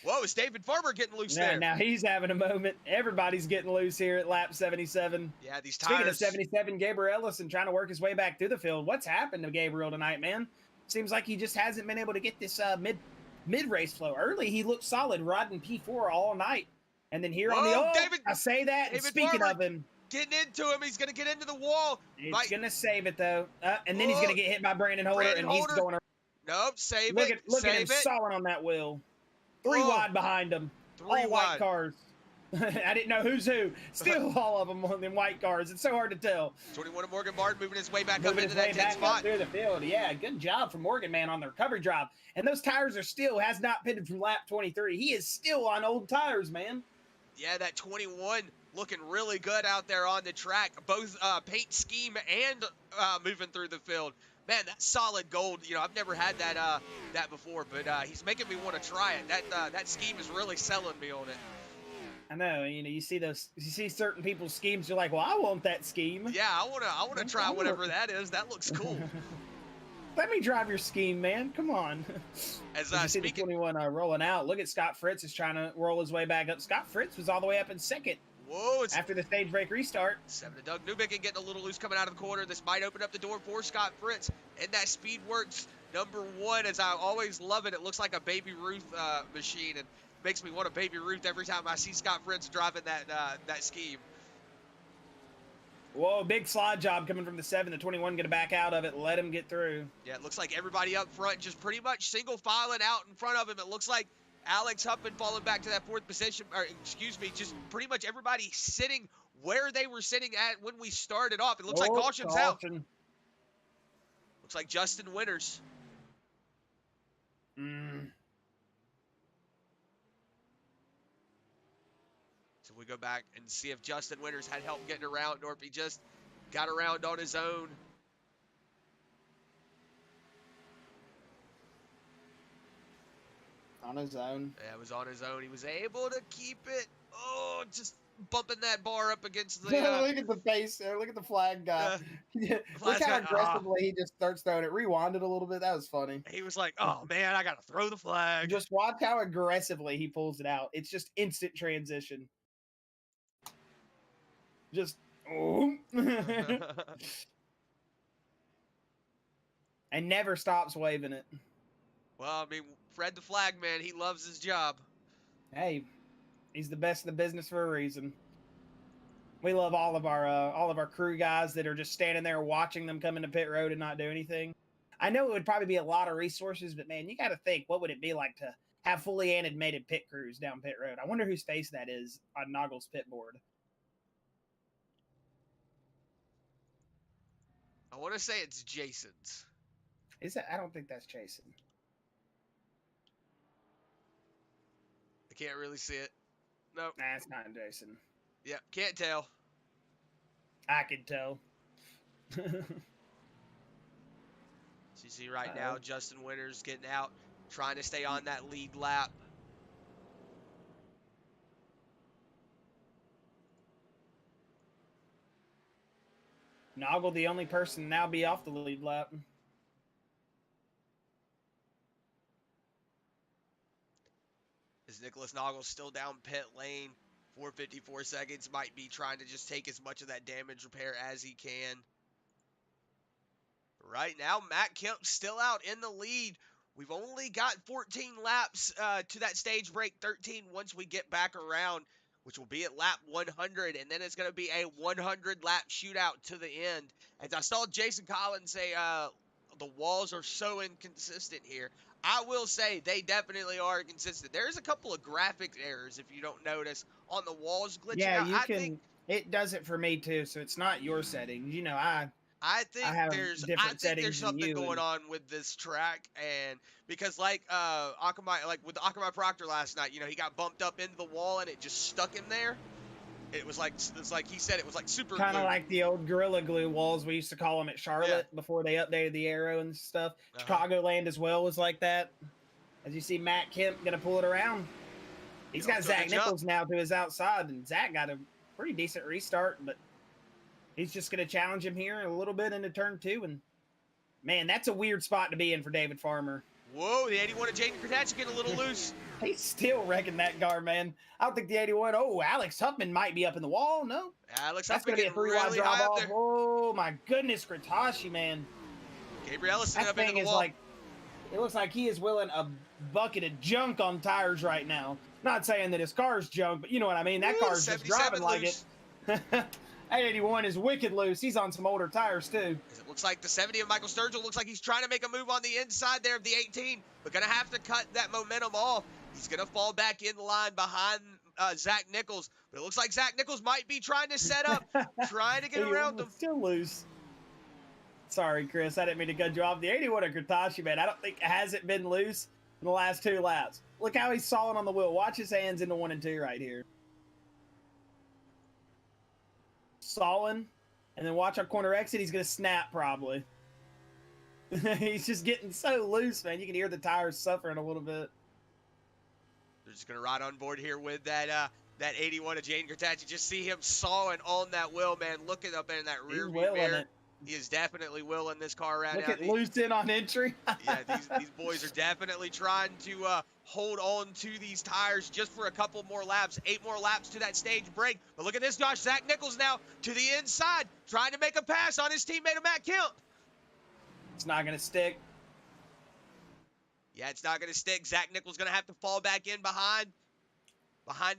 S1: Whoa, is David Barber getting loose there?
S2: Now he's having a moment. Everybody's getting loose here at lap 77.
S1: Yeah, these tires.
S2: Speaking of 77, Gabriel Ellison trying to work his way back through the field. What's happened to Gabriel tonight, man? Seems like he just hasn't been able to get this mid-race flow. Early, he looked solid, riding P4 all night. And then here on the
S1: David,
S2: I say that, and speaking
S1: Barber
S2: of him.
S1: Getting into him, he's going to get into the wall.
S2: It's going to save it, though. And then he's going to get hit by Brandon Holder, he's going to...
S1: Nope, save
S2: look
S1: it.
S2: Look at him sawing on that wheel. Three wide behind him. All white cars. I didn't know who's who. Still all of them on them white cars. It's so hard to tell.
S1: 21 of Morgan Barton moving his way back up into that 10 spot.
S2: Through the field. Yeah, good job from Morgan, man, on their coverage drive. And those tires has not pitted from lap 23. He is still on old tires, man.
S1: Yeah, that 21 looking really good out there on the track. Both paint scheme and moving through the field. Man, that's solid gold. You know, I've never had that before, but he's making me want to try it. That scheme is really selling me on it.
S2: I know. You know, you see certain people's schemes. You're like, well, I want that scheme.
S1: Yeah, I wanna try whatever that is. That looks cool.
S2: Let me drive your scheme, man. Come on.
S1: As
S2: you see the 21 rolling out. Look at Scott Fritz is trying to roll his way back up. Scott Fritz was all the way up in second.
S1: Whoa!
S2: After the stage break restart.
S1: 7 to Doug Newbick getting a little loose coming out of the corner. This might open up the door for Scott Fritz. And that Speedworks #1, as I always love it. It looks like a Baby Ruth machine, and makes me want a Baby Ruth every time I see Scott Fritz driving that scheme.
S2: Whoa, big slide job coming from the 7. The 21 going to back out of it. Let him get through.
S1: Yeah, it looks like everybody up front just pretty much single filing out in front of him. It looks like Alex Huppin falling back to that 4th position, or excuse me, just pretty much everybody sitting where they were sitting at when we started off. It looks like caution's out. Looks like Justin Winters. So we go back and see if Justin Winters had help getting around or if he just got around on his own.
S2: On his own.
S1: Yeah, it was on his own. He was able to keep it. Oh, just bumping that bar up against the...
S2: look at the face there. Look at the flag guy. Look how aggressively he just starts throwing it. Rewind it a little bit. That was funny.
S1: He was like, oh, man, I got to throw the flag.
S2: Just watch how aggressively he pulls it out. It's just instant transition. Just... oh. And never stops waving it.
S1: Well, I mean, Fred the flag man, he loves his job.
S2: Hey, he's the best in the business for a reason. We love all of our crew guys that are just standing there watching them come into pit road and not do anything. I know it would probably be a lot of resources, but man, you got to think, what would it be like to have fully animated pit crews down pit road? I wonder whose face that is on Noggle's pit board.
S1: I want to say it's Jason's.
S2: Is that? I don't think that's Jason.
S1: I can't really see it. Nope.
S2: Nah, it's not Jason.
S1: Yeah, can't tell.
S2: I can tell.
S1: So you see right now, Justin Winters getting out, trying to stay on that lead lap.
S2: Noggle, the only person now be off the lead lap.
S1: As Nicholas Noggle's still down pit lane, 4:54 seconds, might be trying to just take as much of that damage repair as he can. Right now, Matt Kemp still out in the lead. We've only got 14 laps to that stage break, 13 once we get back around, which will be at lap 100, and then it's going to be a 100-lap shootout to the end. As I saw Jason Collins say, the walls are so inconsistent here. I will say they definitely are consistent. There's a couple of graphics errors, if you don't notice, on the walls glitching out.
S2: Yeah, you can. It does it for me too, so it's not your settings. You know, I
S1: think there's something going on with this track, and because like with Akamai Proctor last night, you know, he got bumped up into the wall and it just stuck him there. It's like he said, it was like super
S2: kind of like the old Gorilla Glue walls we used to call them at Charlotte before they updated the arrow and stuff. Chicagoland as well was like that. As you see Matt Kemp gonna pull it around. He's got Zach Nichols now to his outside, and Zach got a pretty decent restart, but he's just going to challenge him here a little bit into turn 2. And, man, that's a weird spot to be in for David Farmer.
S1: Whoa, the 81 of Jaden Kurtach getting a little loose.
S2: He's still wrecking that car, man. I don't think the 81. Oh, Alex Huffman might be up in the wall. No.
S1: Alex
S2: That's
S1: Huffman
S2: going to be a
S1: getting
S2: 3-wide
S1: really
S2: drive
S1: high up
S2: off.
S1: there.
S2: Oh, my goodness, Kurtach, man.
S1: Gabriel Ellison
S2: That
S1: up into
S2: thing
S1: the
S2: is
S1: wall.
S2: like, it looks like he is willing a bucket of junk on tires right now. Not saying that his car's junk, but you know what I mean. That
S1: Ooh,
S2: car's just driving like
S1: loose.
S2: it. 881 is wicked loose. He's on some older tires, too.
S1: It looks like the 70 of Michael Sturgill looks like he's trying to make a move on the inside there of the 18, but going to have to cut that momentum off. He's going to fall back in line behind Zach Nichols, but it looks like Zach Nichols might be trying to set up, trying to get around him.
S2: Still loose. Sorry, Chris. I didn't mean to cut you off. The 81 of Kurtach, man, I don't think hasn't been loose in the last 2 laps. Look how he's sawing on the wheel. Watch his hands into 1 and 2 right here. Sawing, and then watch our corner exit. He's going to snap probably. He's just getting so loose, man. You can hear the tires suffering a little bit.
S1: They're just going to ride on board here with that 81 of Jaden Kurtach. You just see him sawing on that wheel, man. Looking up in that rear view mirror. He is definitely willing this car right now.
S2: Look at loose in on entry.
S1: Yeah, these boys are definitely trying to hold on to these tires just for a couple more laps. 8 more laps to that stage break. But look at this, Josh. Zach Nichols now to the inside, trying to make a pass on his teammate Matt Kemp.
S2: It's not going to stick.
S1: Yeah, it's not going to stick. Zach Nichols going to have to fall back in behind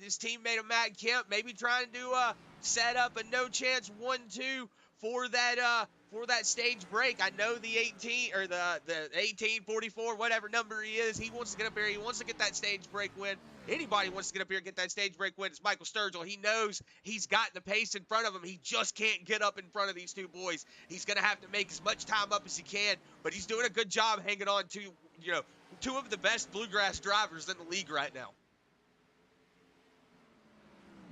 S1: his teammate of Matt Kemp, maybe trying to set up a no chance 1-2 for that stage break. I know the 18 or the 18, 44, whatever number he is, he wants to get up here. He wants to get that stage break win. Anybody wants to get up here and get that stage break win. It's Michael Sturgill. He knows he's got the pace in front of him. He just can't get up in front of these 2 boys. He's going to have to make as much time up as he can, but he's doing a good job hanging on to, 2 of the best Bluegrass drivers in the league right now.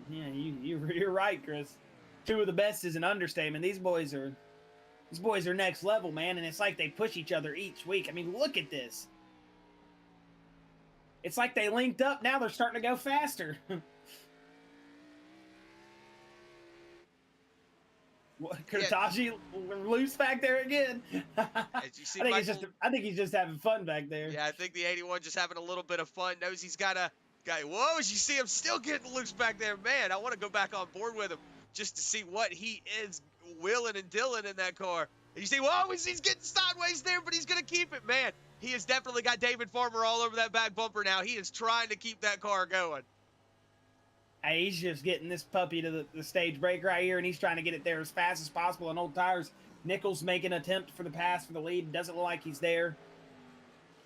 S2: Yeah, you're right, Chris. 2 of the best is an understatement. These boys are next level, man, and it's like they push each other each week. I mean, look at this. It's like they linked up. Now they're starting to go faster. Kurtach loose back there again.
S1: As you see,
S2: I think he's just having fun back there.
S1: Yeah, I think the 81 just having a little bit of fun. Knows he's got a guy. Whoa, as you see him still getting loose back there. Man, I want to go back on board with him just to see what he is willing and dealing in that car. And you see, whoa, he's getting sideways there, but he's going to keep it. Man, he has definitely got David Farmer all over that back bumper now. He is trying to keep that car going.
S2: Hey, he's just getting this puppy to the stage break right here, and he's trying to get it there as fast as possible on old tires. Nichols making an attempt for the pass for the lead. Doesn't look like he's there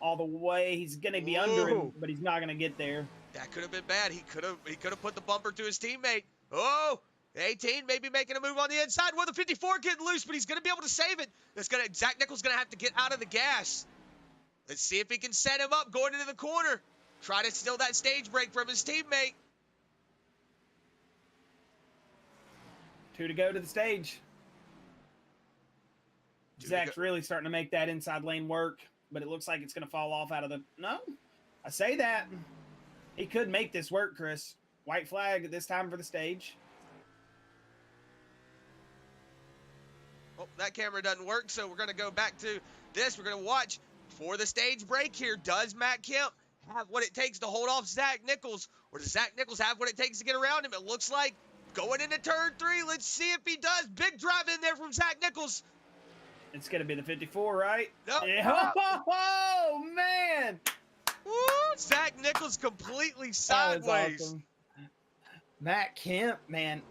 S2: all the way. He's going to be under him, but he's not going to get there.
S1: That could have been bad. He could have put the bumper to his teammate. Oh, 18 maybe making a move on the inside. Well, the 54 getting loose, but he's going to be able to save it. Zach Nichols going to have to get out of the gas. Let's see if he can set him up going into the corner. Try to steal that stage break from his teammate.
S2: 2 to go to the stage. Zach's really starting to make that inside lane work, but it looks like it's going to fall off out of the... No, I say that. He could make this work, Chris. White flag this time for the stage.
S1: Oh, that camera doesn't work, so we're going to go back to this. We're going to watch for the stage break here. Does Matt Kemp have what it takes to hold off Zach Nichols, or does Zach Nichols have what it takes to get around him? It looks like going into turn 3. Let's see if he does. Big drive in there from Zach Nichols.
S2: It's going to be the 54, right?
S1: Nope.
S2: Yeah. Oh, man.
S1: Woo! Zach Nichols completely sideways.
S2: Awesome. Matt Kemp, man,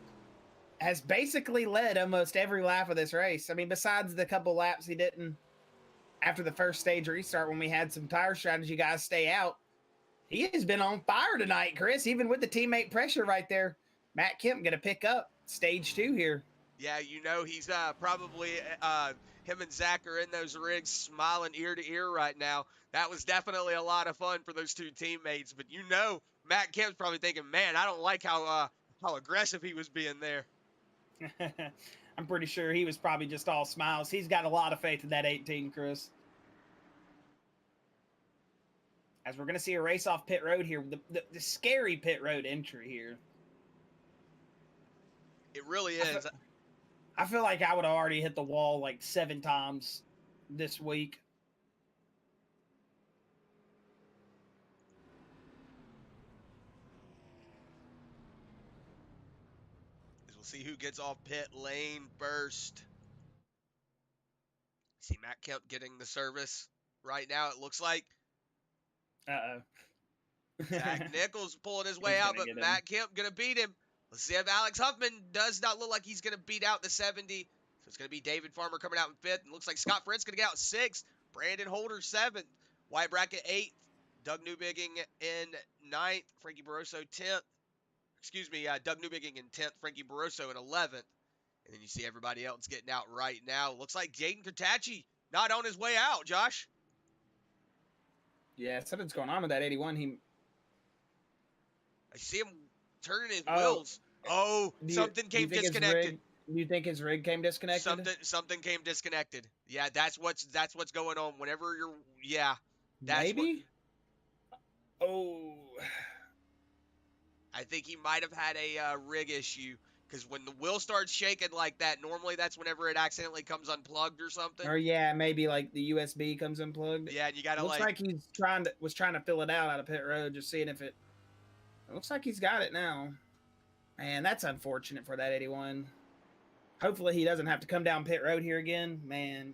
S2: has basically led almost every lap of this race. I mean, besides the couple laps he didn't after the first stage restart when we had some tire strategy guys stay out. He has been on fire tonight, Chris, even with the teammate pressure right there. Matt Kemp going to pick up stage 2 here.
S1: Yeah, he's probably him and Zach are in those rigs smiling ear to ear right now. That was definitely a lot of fun for those 2 teammates. But Matt Kemp's probably thinking, man, I don't like how aggressive he was being there.
S2: I'm pretty sure he was probably just all smiles. He's got a lot of faith in that 18, Chris. As we're going to see a race off pit road here. The scary pit road entry here.
S1: It really is.
S2: I feel like I would have already hit the wall like 7 times this week.
S1: As we'll see who gets off pit lane first. See Matt Kemp getting the service right now. It looks like Zach Nichols pulling his way out, but Matt Kemp going to beat him. Let's see if Alex Huffman does not look like he's going to beat out the 70. So it's going to be David Farmer coming out in 5th. It looks like Scott Frient's going to get out 6th. Brandon Holder 7th. White Bracket 8th. Doug Newbigging in 9th. Frankie Barroso 10th. Excuse me, Doug Newbigging in 10th. Frankie Barroso in 11th. And then you see everybody else getting out right now. Looks like Jaden Kurtachi not on his way out, Josh.
S2: Yeah, something's going on with that 81.
S1: I see him turning his wheels. Something came disconnected.
S2: Do you think his rig came disconnected?
S1: Something came disconnected. Yeah, that's what's going on. Whenever you're,
S2: maybe.
S1: I think he might have had a rig issue, because when the wheel starts shaking like that, normally that's whenever it accidentally comes unplugged or something.
S2: Or maybe like the USB comes unplugged.
S1: Yeah, and you gotta
S2: looks like he's was trying to fill it out of pit road, just seeing if it. It looks like he's got it now. Man, that's unfortunate for that 81. Hopefully he doesn't have to come down pit road here again, man.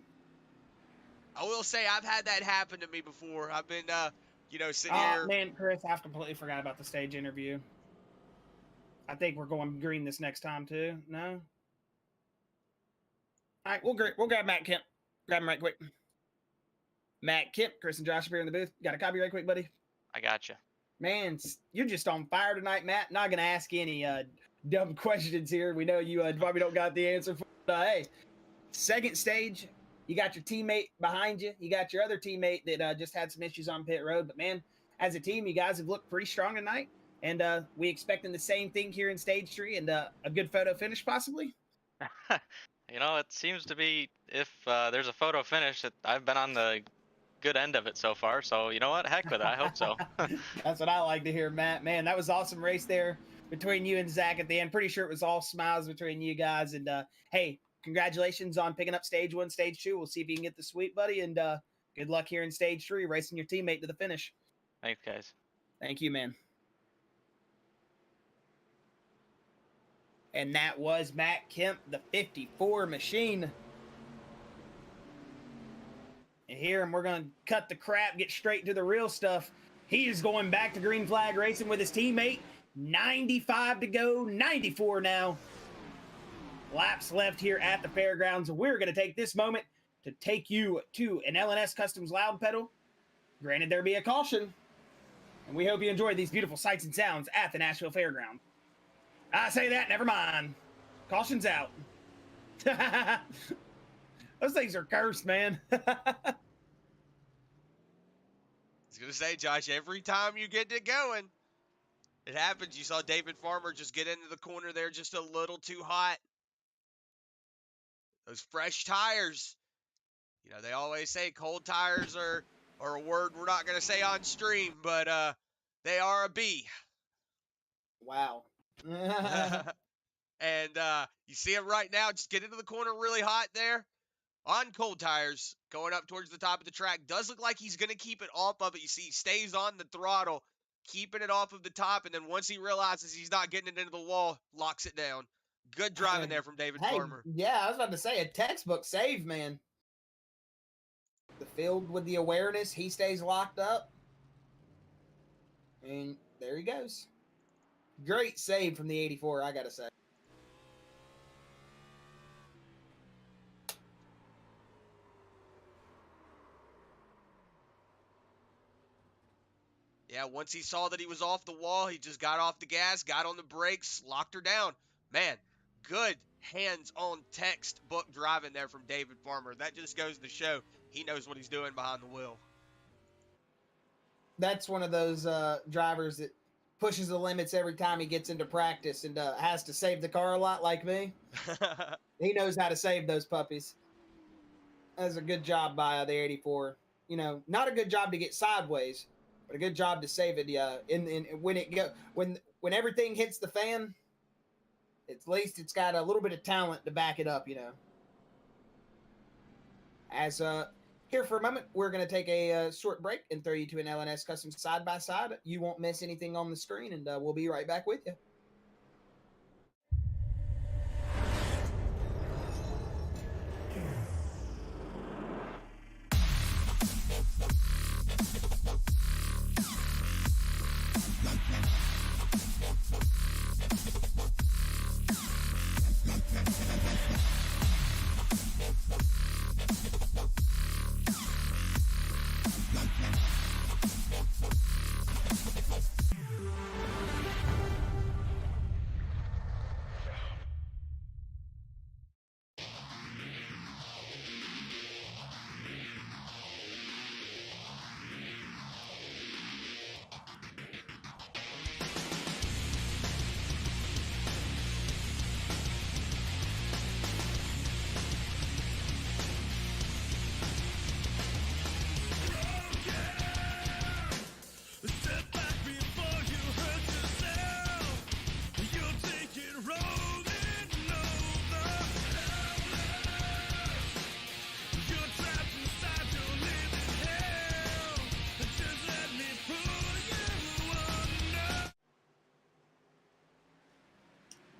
S1: I will say I've had that happen to me before. I've been, sitting here.
S2: Man, Chris, I've completely forgot about the stage interview. I think we're going green this next time too. No. All right, we'll grab Matt Kemp. Grab him right quick. Matt Kemp, Chris and Josh up here in the booth. Got a copy right quick, buddy?
S3: I got you.
S2: Man, you're just on fire tonight, Matt. Not gonna ask any dumb questions here. We know you probably don't got the answer for. Hey, second stage, you got your teammate behind you. You got your other teammate that just had some issues on pit road. But man, as a team, you guys have looked pretty strong tonight, and we expecting the same thing here in stage 3 and a good photo finish possibly.
S3: It seems to be, if there's a photo finish, that I've been on the good end of it so far. So you know what? Heck with it. I hope so.
S2: That's what I like to hear, Matt. Man, that was awesome race there between you and Zach at the end. Pretty sure it was all smiles between you guys. And hey, congratulations on picking up stage 1, stage 2. We'll see if you can get the sweep, buddy. And good luck here in stage 3, racing your teammate to the finish.
S3: Thanks, guys.
S2: Thank you, man. And that was Matt Kemp, the 54 machine. And here, and we're going to cut the crap, get straight to the real stuff. He is going back to green flag racing with his teammate. 95 to go, 94 now. Laps left here at the fairgrounds. We're going to take this moment to take you to an LNS Customs loud pedal. Granted, there be a caution. And we hope you enjoy these beautiful sights and sounds at the Nashville Fairgrounds. I say that, never mind. Caution's out. Those things are cursed, man.
S1: I was going to say, Josh, every time you get it going, it happens. You saw David Farmer just get into the corner there just a little too hot. Those fresh tires. They always say cold tires are a word we're not going to say on stream, but they are a B.
S2: Wow.
S1: And you see him right now just get into the corner really hot there on cold tires going up towards the top of the track. Does look like he's going to keep it off of it. You see he stays on the throttle, keeping it off of the top, and then once he realizes he's not getting it into the wall, locks it down. Good driving there from David Farmer.
S2: Yeah, I was about to say a textbook save, man. The field with the awareness, he stays locked up. And there he goes. Great save from the 84, I gotta say.
S1: Yeah, once he saw that he was off the wall, he just got off the gas, got on the brakes, locked her down. Man, good hands-on textbook driving there from David Farmer. That just goes to show he knows what he's doing behind the wheel.
S2: That's one of those drivers that pushes the limits every time he gets into practice and has to save the car a lot like me. He knows how to save those puppies. That's a good job by the 84. Not a good job to get sideways, but a good job to save it. When everything hits the fan, At least it's got a little bit of talent to back it up, you know. As here for a moment, we're going to take a short break and throw you to an LNS Custom side by side. You won't miss anything on the screen, and we'll be right back with you.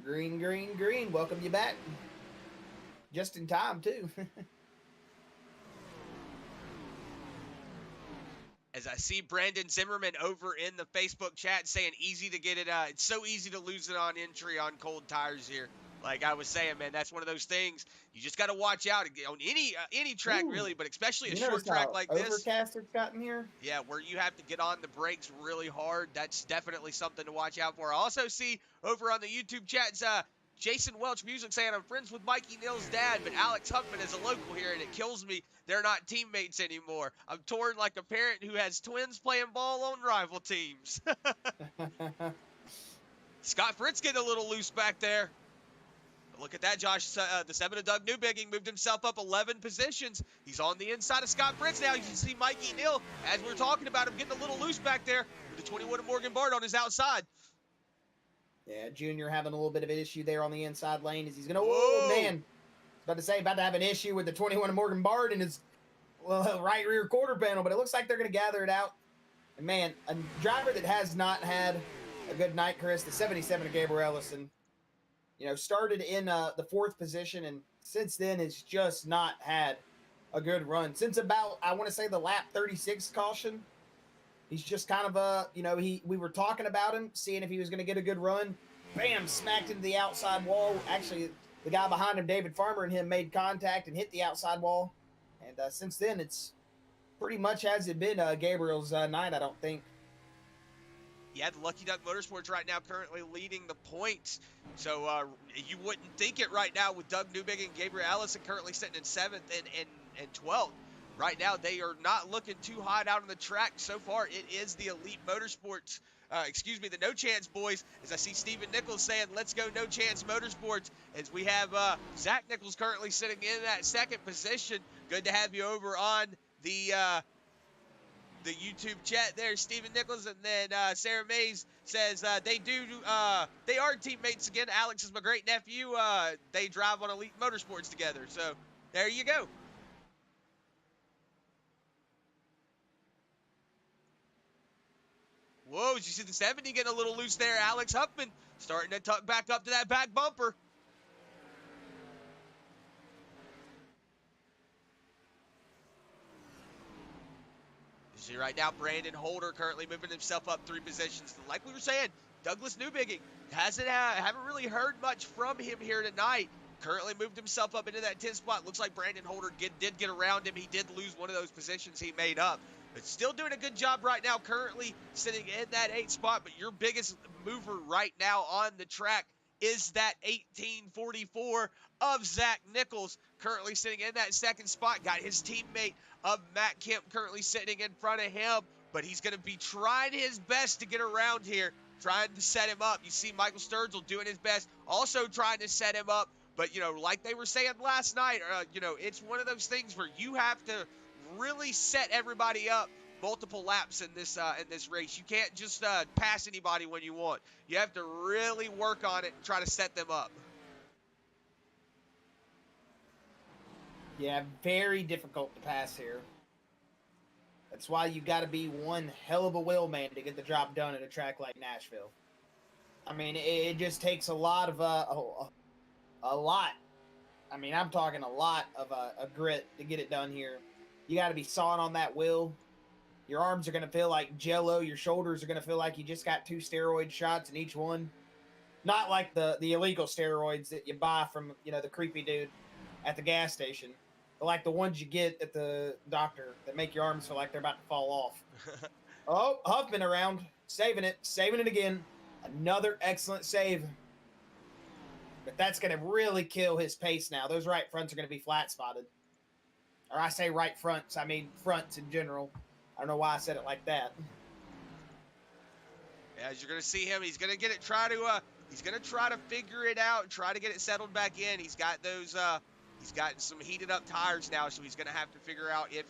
S2: Green, green, green. Welcome you back. Just in time, too.
S1: As I see Brandon Zimmerman over in the Facebook chat saying easy to get it, it's so easy to lose it on entry on cold tires here. Like I was saying, man, that's one of those things you just got to watch out on any track. Ooh, really, but especially a short track like this.
S2: Overcast it's gotten here.
S1: Yeah, where you have to get on the brakes really hard. That's definitely something to watch out for. I also see over on the YouTube chats, Jason Welch Music saying, I'm friends with Mikey Neal's dad, but Alex Huffman is a local here, and it kills me they're not teammates anymore. I'm torn like a parent who has twins playing ball on rival teams. Scott Fritz getting a little loose back there. Look at that, Josh. The 7 of Doug Newbigging moved himself up 11 positions. He's on the inside of Scott Fritz now. You can see Mikey Neal, as we're talking about him, getting a little loose back there with the 21 of Morgan Bard on his outside.
S2: Yeah, Junior having a little bit of an issue there on the inside lane as he's going to, oh, man. I was about to say, about to have an issue with the 21 of Morgan Bard in his right rear quarter panel, but it looks like they're going to gather it out. And, man, a driver that has not had a good night, Chris, the 77 of Gabriel Ellison, you know, started in the 4th position, and since then has just not had a good run. Since about, I want to say, the lap 36 caution, he's just kind of you know, we were talking about him, seeing if he was going to get a good run. Bam, smacked into the outside wall. Actually, the guy behind him, David Farmer, and him made contact and hit the outside wall. And since then, it's pretty much hasn't been Gabriel's night, I don't think.
S1: Yeah, the Lucky Duck Motorsports right now currently leading the points. So you wouldn't think it right now with Doug Newbig and Gabriel Ellison currently sitting in 7th and 12th. Right now, they are not looking too hot out on the track. So far, it is the Elite Motorsports, the No Chance boys, as I see Stephen Nichols saying, let's go No Chance Motorsports, as we have Zach Nichols currently sitting in that 2nd position. Good to have you over on the YouTube chat there, Stephen Nichols, and then Sarah Mays says they are teammates again. Alex is my great nephew. They drive on Elite Motorsports together. So there you go. Whoa, did you see the 70 getting a little loose there? Alex Huffman starting to tuck back up to that back bumper. You see right now, Brandon Holder currently moving himself up 3 positions. Like we were saying, Douglas Newbigging haven't really heard much from him here tonight. Currently moved himself up into that 10th spot. Looks like Brandon Holder did get around him. He did lose one of those positions he made up. But still doing a good job right now, currently sitting in that 8th spot. But your biggest mover right now on the track is that 1844 of Zach Nichols, currently sitting in that 2nd spot. Got his teammate of Matt Kemp currently sitting in front of him. But he's going to be trying his best to get around here, trying to set him up. You see Michael Sturgill doing his best, also trying to set him up. But, you know, like they were saying last night, you know, it's one of those things where you have to really set everybody up multiple laps in this race. You can't just pass anybody when you want. You have to really work on it and try to set them up.
S2: Yeah, very difficult to pass here. That's why you got to be one hell of a wheelman to get the job done at a track like Nashville. I mean, it just takes a lot of a lot. I mean, I'm talking a lot of a grit to get it done here. You got to be sawing on that wheel. Your arms are going to feel like jello. Your shoulders are going to feel like you just got 2 steroid shots in each one. Not like the illegal steroids that you buy from, the creepy dude at the gas station. But like the ones you get at the doctor that make your arms feel like they're about to fall off. Oh, Huffman around. Saving it again. Another excellent save. But that's going to really kill his pace now. Those right fronts are going to be flat spotted. Or I say right fronts, I mean fronts in general. I don't know why I said it like that.
S1: Yeah, as you're going to see him, he's going to get it, he's going to try to figure it out and try to get it settled back in. He's got those, he's gotten some heated up tires now, so he's going to have to figure out if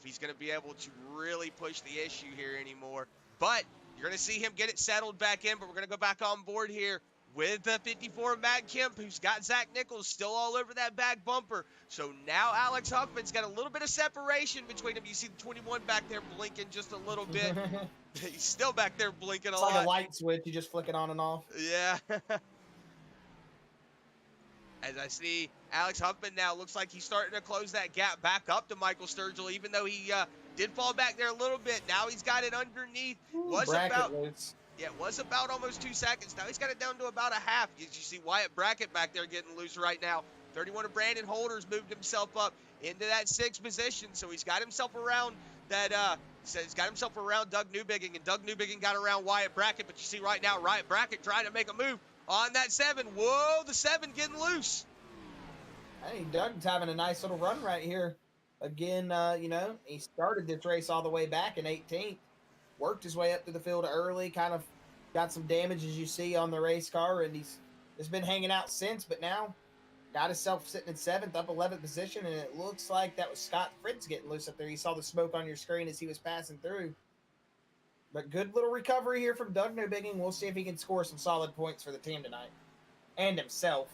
S1: he's going to be able to really push the issue here anymore. But you're going to see him get it settled back in, but we're going to go back on board here with the 54 Matt Kemp, who's got Zach Nichols still all over that back bumper. So now Alex Huffman's got a little bit of separation between them. You see the 21 back there blinking just a little bit. He's still back there blinking
S2: it's
S1: a lot.
S2: It's like a light switch. You just flick it on and off.
S1: Yeah. As I see Alex Huffman now, looks like he's starting to close that gap back up to Michael Sturgill, even though he did fall back there a little bit. Now he's got it underneath. It was about almost 2 seconds. Now he's got it down to about a half. You see Wyatt Brackett back there getting loose right now. 31 of Brandon Holder's moved himself up into that 6th position, so he's got himself around that. He's got himself around Doug Newbigging, and Doug Newbigging got around Wyatt Brackett. But you see right now, Wyatt Brackett trying to make a move on that 7. Whoa, the 7 getting loose.
S2: Hey, Doug's having a nice little run right here. Again, he started this race all the way back in 18th. Worked his way up to the field early, kind of got some damage, as you see, on the race car, and he's been hanging out since, but now got himself sitting in 7th, up 11th position, and it looks like that was Scott Fritz getting loose up there. You saw the smoke on your screen as he was passing through. But good little recovery here from Doug Newbigging. We'll see if he can score some solid points for the team tonight. And himself.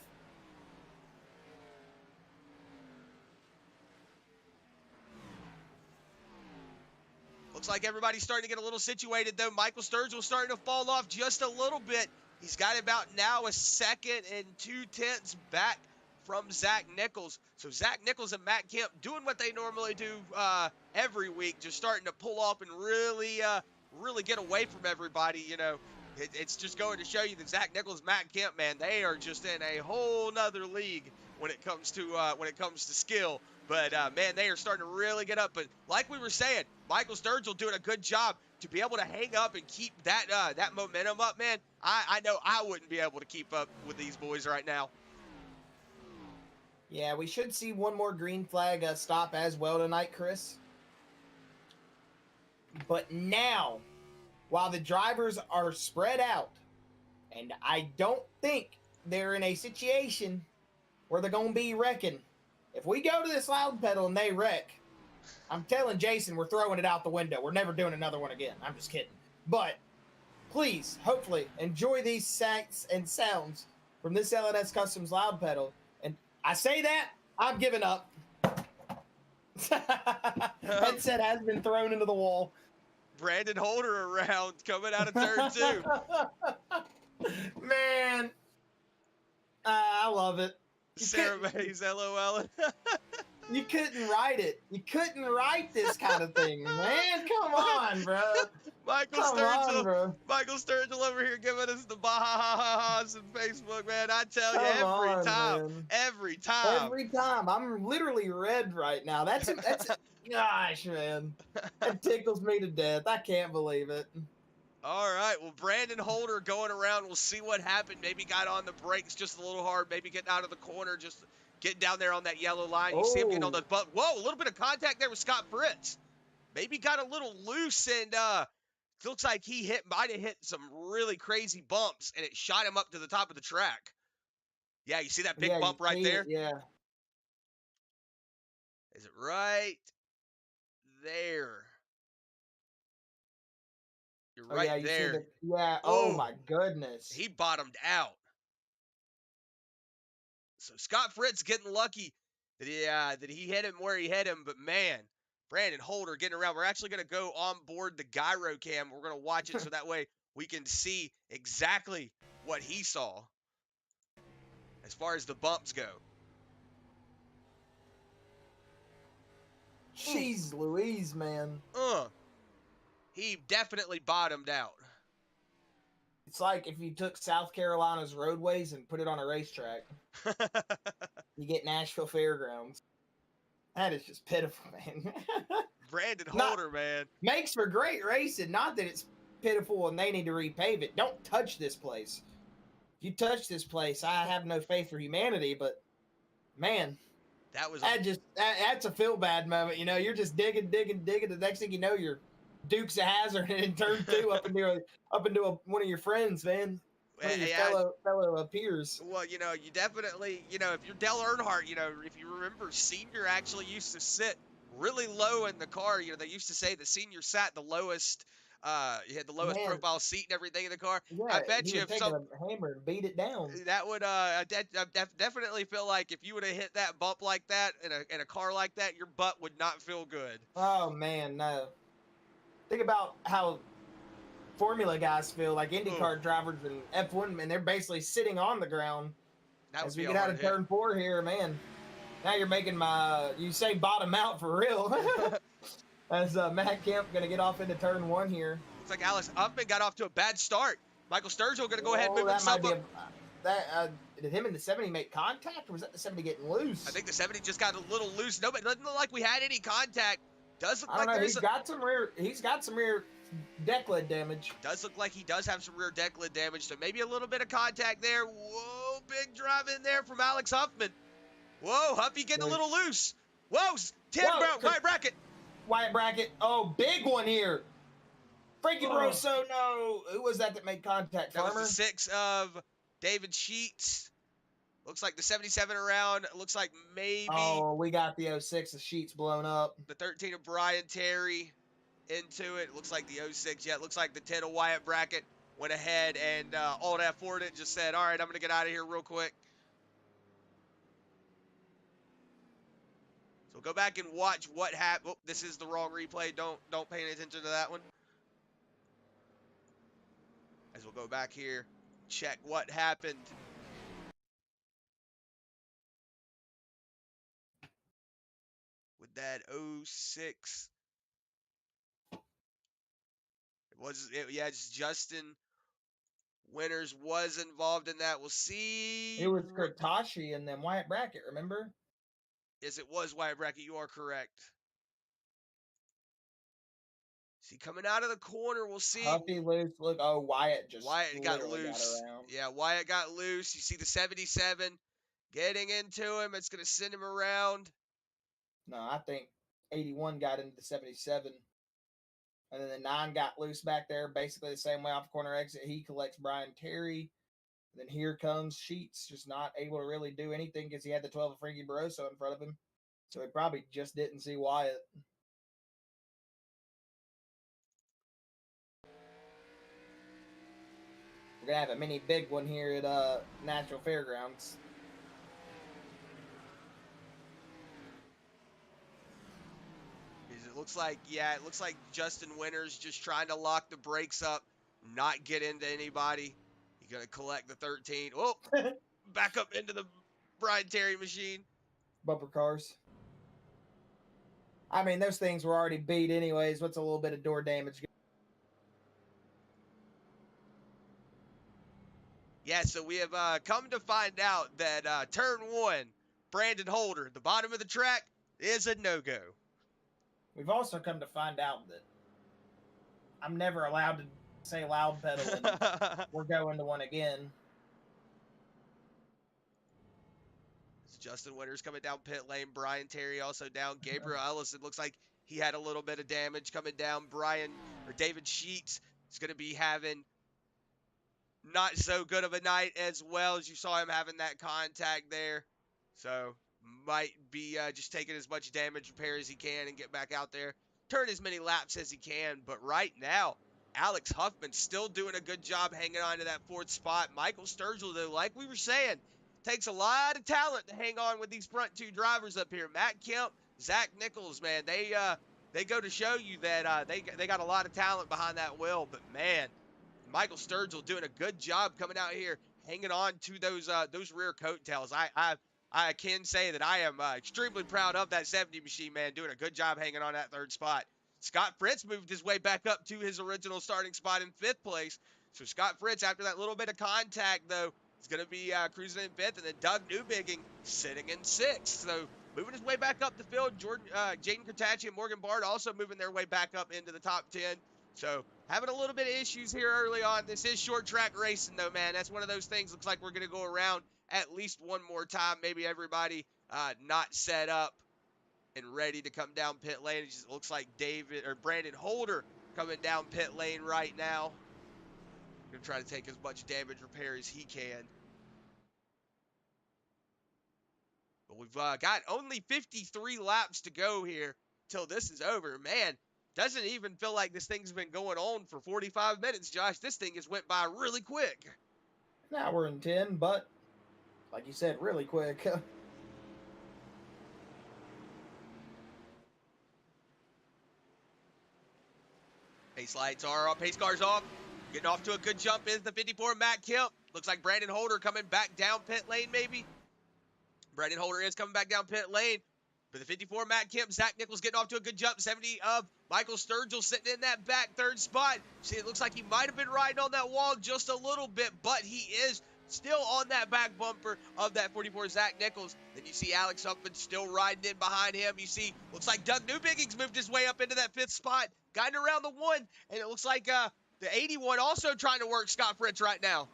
S1: Looks like everybody's starting to get a little situated, though. Michael Sturgill starting to fall off just a little bit. He's got about now a 2nd and 2/10 back from Zach Nichols. So Zach Nichols and Matt Kemp doing what they normally do every week, just starting to pull off and really get away from everybody. It's just going to show you that Zach Nichols, Matt Kemp, man, they are just in a whole nother league when it comes to skill. But, man, they are starting to really get up. But like we were saying, Michael Sturgill doing a good job to be able to hang up and keep that momentum up, man. I know I wouldn't be able to keep up with these boys right now.
S2: Yeah, we should see one more green flag stop as well tonight, Chris. But now, while the drivers are spread out, and I don't think they're in a situation where they're going to be wrecking. If we go to this loud pedal and they wreck, I'm telling Jason we're throwing it out the window. We're never doing another one again. I'm just kidding. But please, hopefully, enjoy these sights and sounds from this LNS Customs loud pedal. And I say that, I'm giving up. Headset has been thrown into the wall.
S1: Brandon Holder around, coming out of turn 2.
S2: Man, I love it.
S1: Sarah Mays, LOL.
S2: You couldn't write it. You couldn't write this kind of thing, man. Come on, bro.
S1: Michael Sturgill over here giving us the bah-ha-ha-has on Facebook, man. I tell you, every time. I'm literally red right now. That's gosh, man. That tickles me to death. I can't believe it. All right, well, Brandon Holder going around. We'll see what happened. Maybe got on the brakes just a little hard. Maybe getting out of the corner, just getting down there on that yellow line. You see him getting on the butt. Whoa, a little bit of contact there with Scott Fritz. Maybe got a little loose, and looks like he might have hit some really crazy bumps, and it shot him up to the top of the track. Yeah, you see that big bump right there?
S2: Yeah.
S1: Is it right there? You're
S2: Oh
S1: right
S2: yeah, you see
S1: there.
S2: the yeah. Oh
S1: Oh,
S2: my goodness.
S1: he bottomed out. So Scott Fritz getting lucky that he hit him where he hit him, but man, Brandon Holder getting around. We're actually going to go on board the Gyro Cam. We're going to watch it so that way we can see exactly what he saw as far as the bumps go.
S2: Jeez Louise, man.
S1: He definitely bottomed out.
S2: It's like if you took South Carolina's roadways and put it on a racetrack. You get Nashville Fairgrounds. That is just pitiful, man.
S1: Brandon Holder, man.
S2: Makes for great racing. Not that it's pitiful and they need to repave it. Don't touch this place. If you touch this place, I have no faith for humanity, but man, that's a feel bad moment. You know, you're just digging. The next thing you know, you're Dukes of Hazzard in turn 2 up into one of your friends, man. One of your fellow peers.
S1: Well, you definitely, if you're Dale Earnhardt, if you remember, Senior actually used to sit really low in the car. They used to say the Senior sat the lowest. He had the lowest profile seat and everything in the car.
S2: Yeah,
S1: I bet you if
S2: take a hammer and beat it down.
S1: That would I definitely feel like if you would have hit that bump like that in a car like that, your butt would not feel good.
S2: Oh man, no. Think about how Formula guys feel, like IndyCar drivers and F1, and they're basically sitting on the ground. As we get out of turn 4 here, man. Now you're making you say bottom out for real. As Matt Kemp going to get off into turn 1 here.
S1: Looks like Alex Huffman got off to a bad start. Michael Sturgill going to go ahead and move himself up.
S2: Did him and the 70 make contact, or was that the 70 getting loose?
S1: I think the 70 just got a little loose. No, but it doesn't look like we had any contact. Does look like
S2: he's got some rear deck lid damage.
S1: Does look like he does have some rear deck lid damage, so maybe a little bit of contact there. Whoa, big drive in there from Alex Huffman. Whoa, Huffy getting a little loose. Whoa, Wyatt Brackett.
S2: Wyatt Brackett. Oh, big one here. Frankie Barroso, no. Who was that made contact?
S1: That was the 6 of David Sheets. Looks like the 77 around. Looks like maybe.
S2: Oh, we got the 06. The Sheets blown up.
S1: The 13 of Brian Terry into it. Looks like the 06. Yeah, it looks like the 10 of Wyatt Brackett went ahead and Alt F4'd it. Just said, all right, I'm going to get out of here real quick. So go back and watch what happened. Oh, this is the wrong replay. Don't pay any attention to that one. As we'll go back here, check what happened. With that 06. It's Justin Winters was involved in that. We'll see.
S2: It was Kurtashi and then Wyatt Brackett, remember?
S1: Yes, it was Wyatt Brackett. You are correct. See, coming out of the corner, we'll see.
S2: Huffy loose. Look, Wyatt
S1: got loose. Yeah, Wyatt got loose. You see the 77 getting into him. It's going to send him around.
S2: No, I think 81 got into the 77. And then the 9 got loose back there, basically the same way off corner exit. He collects Brian Terry. Then here comes Sheets, just not able to really do anything because he had the 12 of Frankie Barroso in front of him. So he probably just didn't see Wyatt. We're going to have a mini big one here at Nashville Fairgrounds.
S1: It looks like Justin Winters just trying to lock the brakes up, not get into anybody. He's going to collect the 13. Oh, back up into the Brian Terry machine.
S2: Bumper cars. I mean, those things were already beat anyways. What's a little bit of door damage?
S1: Yeah, so we have come to find out that turn 1, Brandon Holder, the bottom of the track, is a no-go.
S2: We've also come to find out that I'm never allowed to say loud pedal, and we're going to one again.
S1: It's Justin Winters coming down pit lane. Brian Terry also down. Gabriel Ellison looks like he had a little bit of damage coming down. David Sheets is going to be having not so good of a night as well, as you saw him having that contact there. So might be just taking as much damage repair as he can and get back out there. Turn as many laps as he can. But right now, Alex Huffman still doing a good job hanging on to that 4th spot. Michael Sturgill, though, like we were saying, takes a lot of talent to hang on with these front 2 drivers up here. Matt Kemp, Zach Nichols, man, they go to show you that they got a lot of talent behind that wheel. But man, Michael Sturgill doing a good job coming out here, hanging on to those rear coattails. I can say that I am extremely proud of that 70 machine, man, doing a good job hanging on that 3rd spot. Scott Fritz moved his way back up to his original starting spot in 5th place. So Scott Fritz, after that little bit of contact, though, is going to be cruising in 5th. And then Doug Newbigging sitting in 6th. So moving his way back up the field. Jaden Kurtachi and Morgan Bard also moving their way back up into the top 10. So having a little bit of issues here early on. This is short track racing, though, man. That's one of those things. Looks like we're going to go around at least one more time. Maybe everybody not set up and ready to come down pit lane. It just looks like Brandon Holder coming down pit lane right now. Gonna try to take as much damage repair as he can. But we've got only 53 laps to go here till this is over. Man, doesn't even feel like this thing's been going on for 45 minutes, Josh. This thing has went by really quick.
S2: Now we're in 10, but like you said, really quick.
S1: Pace lights are off, pace cars off. Getting off to a good jump is the 54 Matt Kemp. Looks like Brandon Holder coming back down pit lane, maybe. Brandon Holder is coming back down pit lane. For the 54 Matt Kemp, Zach Nichols getting off to a good jump. 70 of Michael Sturgill sitting in that back 3rd spot. See, it looks like he might have been riding on that wall just a little bit, but he is still on that back bumper of that 44 Zach Nichols. Then you see Alex Huffman still riding in behind him. You see, looks like Doug Newbigging's moved his way up into that 5th spot, guiding around the 1, and it looks like the 81 also trying to work Scott Fritz right now.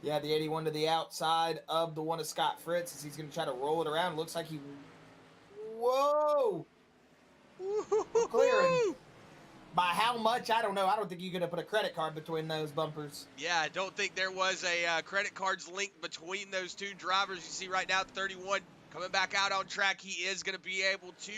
S2: Yeah, the 81 to the outside of the one of Scott Fritz as he's going to try to roll it around. Looks like he... Whoa! Clearing. By how much? I don't know. I don't think you could have put a credit card between those bumpers.
S1: Yeah, I don't think there was a credit cards linked between those 2 drivers. You see right now, 31 coming back out on track. He is going to be able to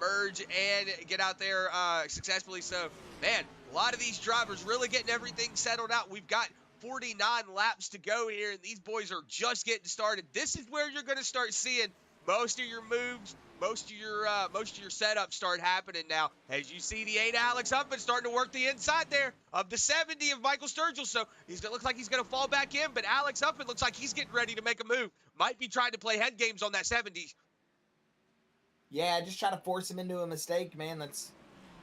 S1: merge and get out there successfully. So, man, a lot of these drivers really getting everything settled out. We've got 49 laps to go here, and these boys are just getting started. This is where you're going to start seeing most of your moves, most of your setups start happening now. As you see the 8 Alex Huffman starting to work the inside there of the 70 of Michael Sturgill. So he's gonna look like he's going to fall back in, but Alex Huffman looks like he's getting ready to make a move. Might be trying to play head games on that 70.
S2: Yeah, just try to force him into a mistake, man. That's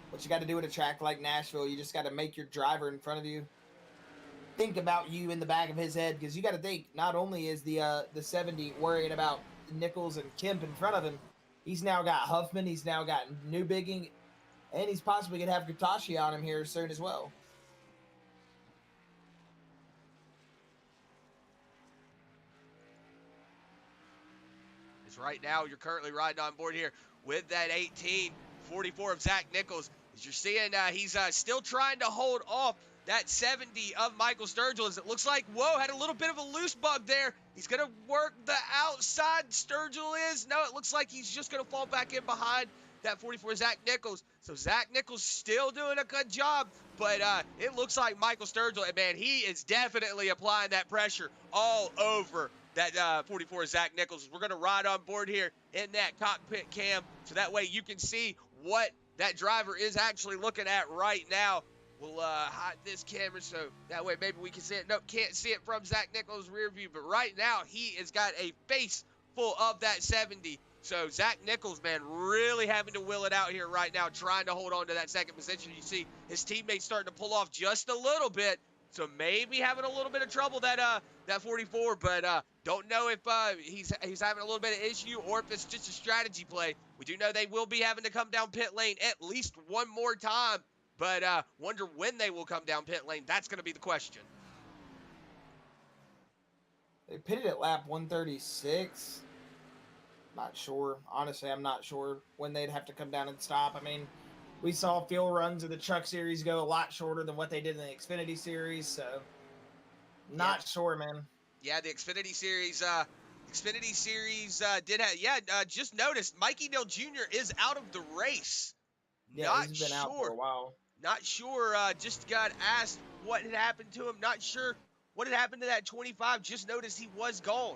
S2: what you got to do at a track like Nashville. You just got to make your driver in front of you think about you in the back of his head, because you got to think, not only is the 70 worrying about Nichols and Kemp in front of him, he's now got Huffman, he's now got Newbigging, and he's possibly going to have Kurtachi on him here soon as well.
S1: As right now, you're currently riding on board here with that 1844 of Zach Nichols. As you're seeing, he's still trying to hold off that 70 of Michael Sturgill. As it looks like, whoa, had a little bit of a loose bug there. He's going to work the outside. Sturgill is. No, it looks like he's just going to fall back in behind that 44 Zach Nichols. So Zach Nichols still doing a good job, but it looks like Michael Sturgill, man, he is definitely applying that pressure all over that 44 Zach Nichols. We're going to ride on board here in that cockpit cam, so that way you can see what that driver is actually looking at right now. We'll hide this camera so that way maybe we can see it. Nope, can't see it from Zach Nichols' rear view, but right now he has got a face full of that 70. So Zach Nichols, man, really having to will it out here right now, trying to hold on to that second position. You see his teammates starting to pull off just a little bit, so maybe having a little bit of trouble that 44, but don't know if he's having a little bit of issue or if it's just a strategy play. We do know they will be having to come down pit lane at least one more time, but wonder when they will come down pit lane. That's going to be the question.
S2: They pitted at lap 136. Not sure. Honestly, I'm not sure when they'd have to come down and stop. I mean, we saw field runs of the Truck Series go a lot shorter than what they did in the Xfinity Series, so not sure, man.
S1: Yeah, the Xfinity Series did have, just noticed Mikey Dale Jr. is out of the race.
S2: Yeah,
S1: Not
S2: he's been out for a
S1: sure.
S2: while.
S1: Not sure. Just got asked what had happened to him. Not sure what had happened to that 25. Just noticed he was gone.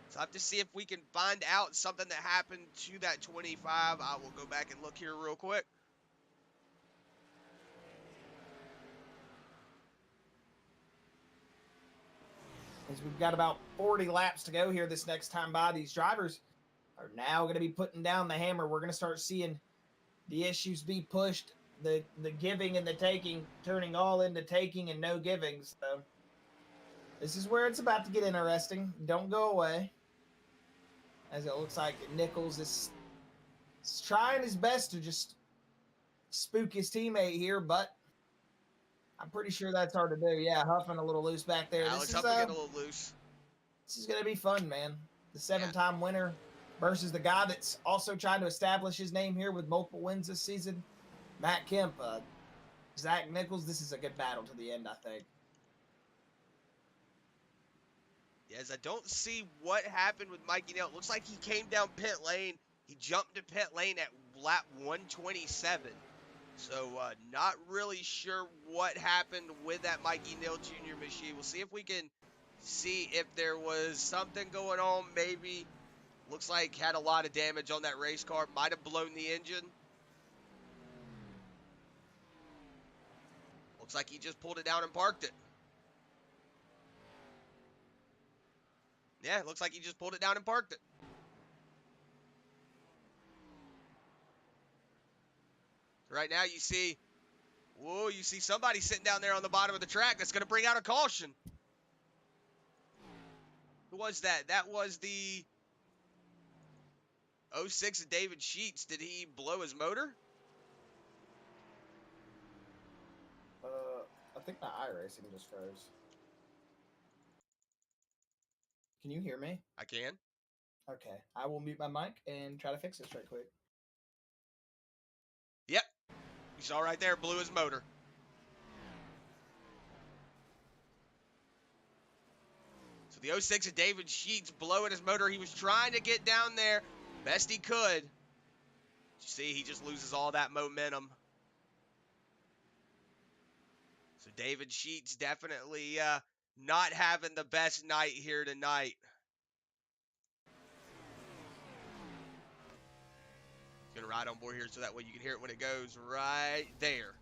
S1: So I have to see if we can find out something that happened to that 25. I will go back and look here real quick.
S2: As we've got about 40 laps to go here this next time by, these drivers are now going to be putting down the hammer. We're going to start seeing the issues be pushed, the giving and the taking, turning all into taking and no giving. So this is where it's about to get interesting. Don't go away. As it looks like Nichols is trying his best to just spook his teammate here, but I'm pretty sure that's hard to do. Yeah, huffing a little loose back there.
S1: Alex
S2: This is
S1: Huffman getting a little loose.
S2: This is going to be fun, man. The 7-time winner versus the guy that's also trying to establish his name here with multiple wins this season, Matt Kemp. Zach Nichols, this is a good battle to the end, I think.
S1: Yes, I don't see what happened with Mikey Nail. It looks like he came down pit lane. He jumped to pit lane at lap 127. So not really sure what happened with that Mikey Nail Jr. machine. We'll see if we can see if there was something going on. Maybe looks like had a lot of damage on that race car. Might have blown the engine. Looks like he just pulled it down and parked it. Yeah, it looks like he just pulled it down and parked it. Right now you see, whoa, you see somebody sitting down there on the bottom of the track that's going to bring out a caution. Who was that? That was the 06 David Sheets. Did he blow his motor?
S2: I think my iRacing just froze. Can you hear me?
S1: I can.
S2: Okay, I will mute my mic and try to fix this right quick.
S1: Yep. You saw right there, blew his motor. So the 06 of David Sheets blowing his motor. He was trying to get down there best he could. You see, he just loses all that momentum. So David Sheets definitely not having the best night here tonight. Gonna ride on board here so that way you can hear it when it goes right there.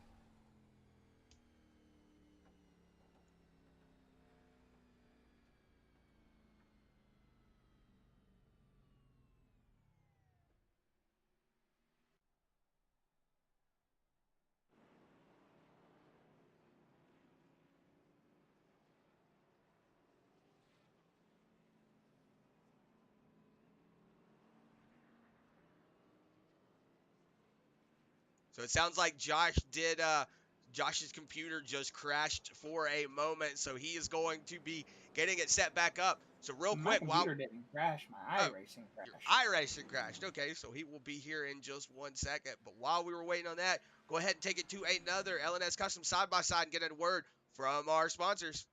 S1: So it sounds like Josh's computer just crashed for a moment, so he is going to be getting it set back up. So real
S2: My
S1: quick,
S2: computer didn't crash, my iRacing crashed.
S1: your iRacing crashed. Okay, so he will be here in just 1 second. But while we were waiting on that, go ahead and take it to another LNS Custom side-by-side and get a word from our sponsors.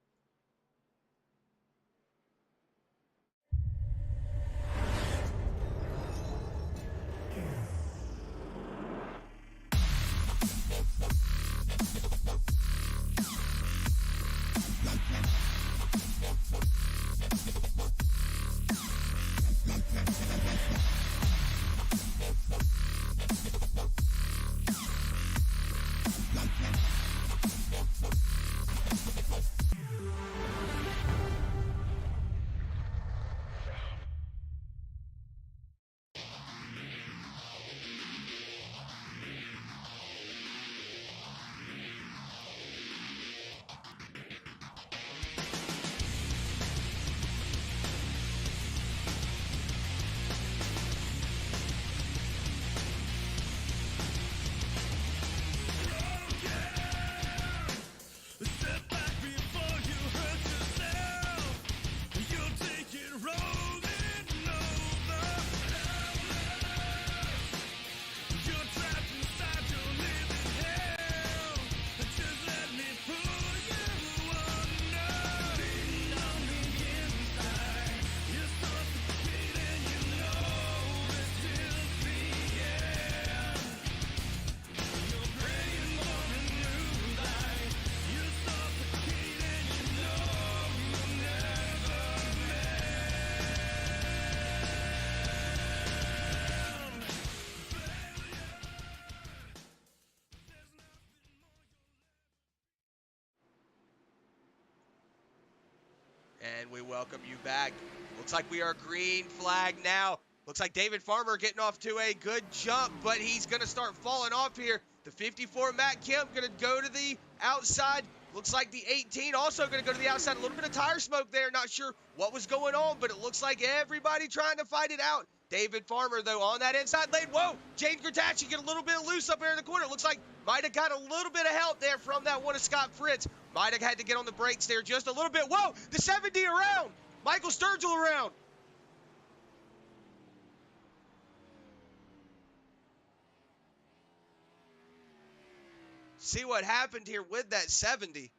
S1: And we welcome you back. Looks like we are green flag now. Looks like David Farmer getting off to a good jump, but he's going to start falling off here. The 54 Matt Kemp going to go to the outside. Looks like the 18 also going to go to the outside. A little bit of tire smoke there. Not sure what was going on, but it looks like everybody trying to fight it out. David Farmer, though, on that inside lane. Whoa, Jaden Gratacci get a little bit loose up there in the corner. Looks like might have got a little bit of help there from that one of Scott Fritz. Might have had to get on the brakes there just a little bit. Whoa, the 70 around. Michael Sturgill around. See what happened here with that 70.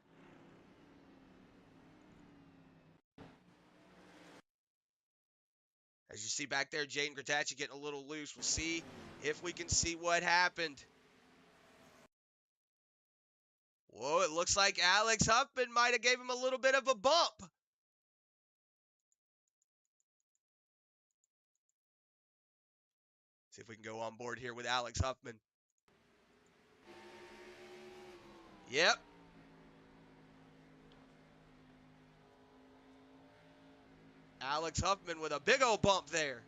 S1: As you see back there, Jaden Gratacci getting a little loose. We'll see if we can see what happened. Whoa, it looks like Alex Huffman might have gave him a little bit of a bump. See if we can go on board here with Alex Huffman. Yep. Alex Huffman with a big old bump there.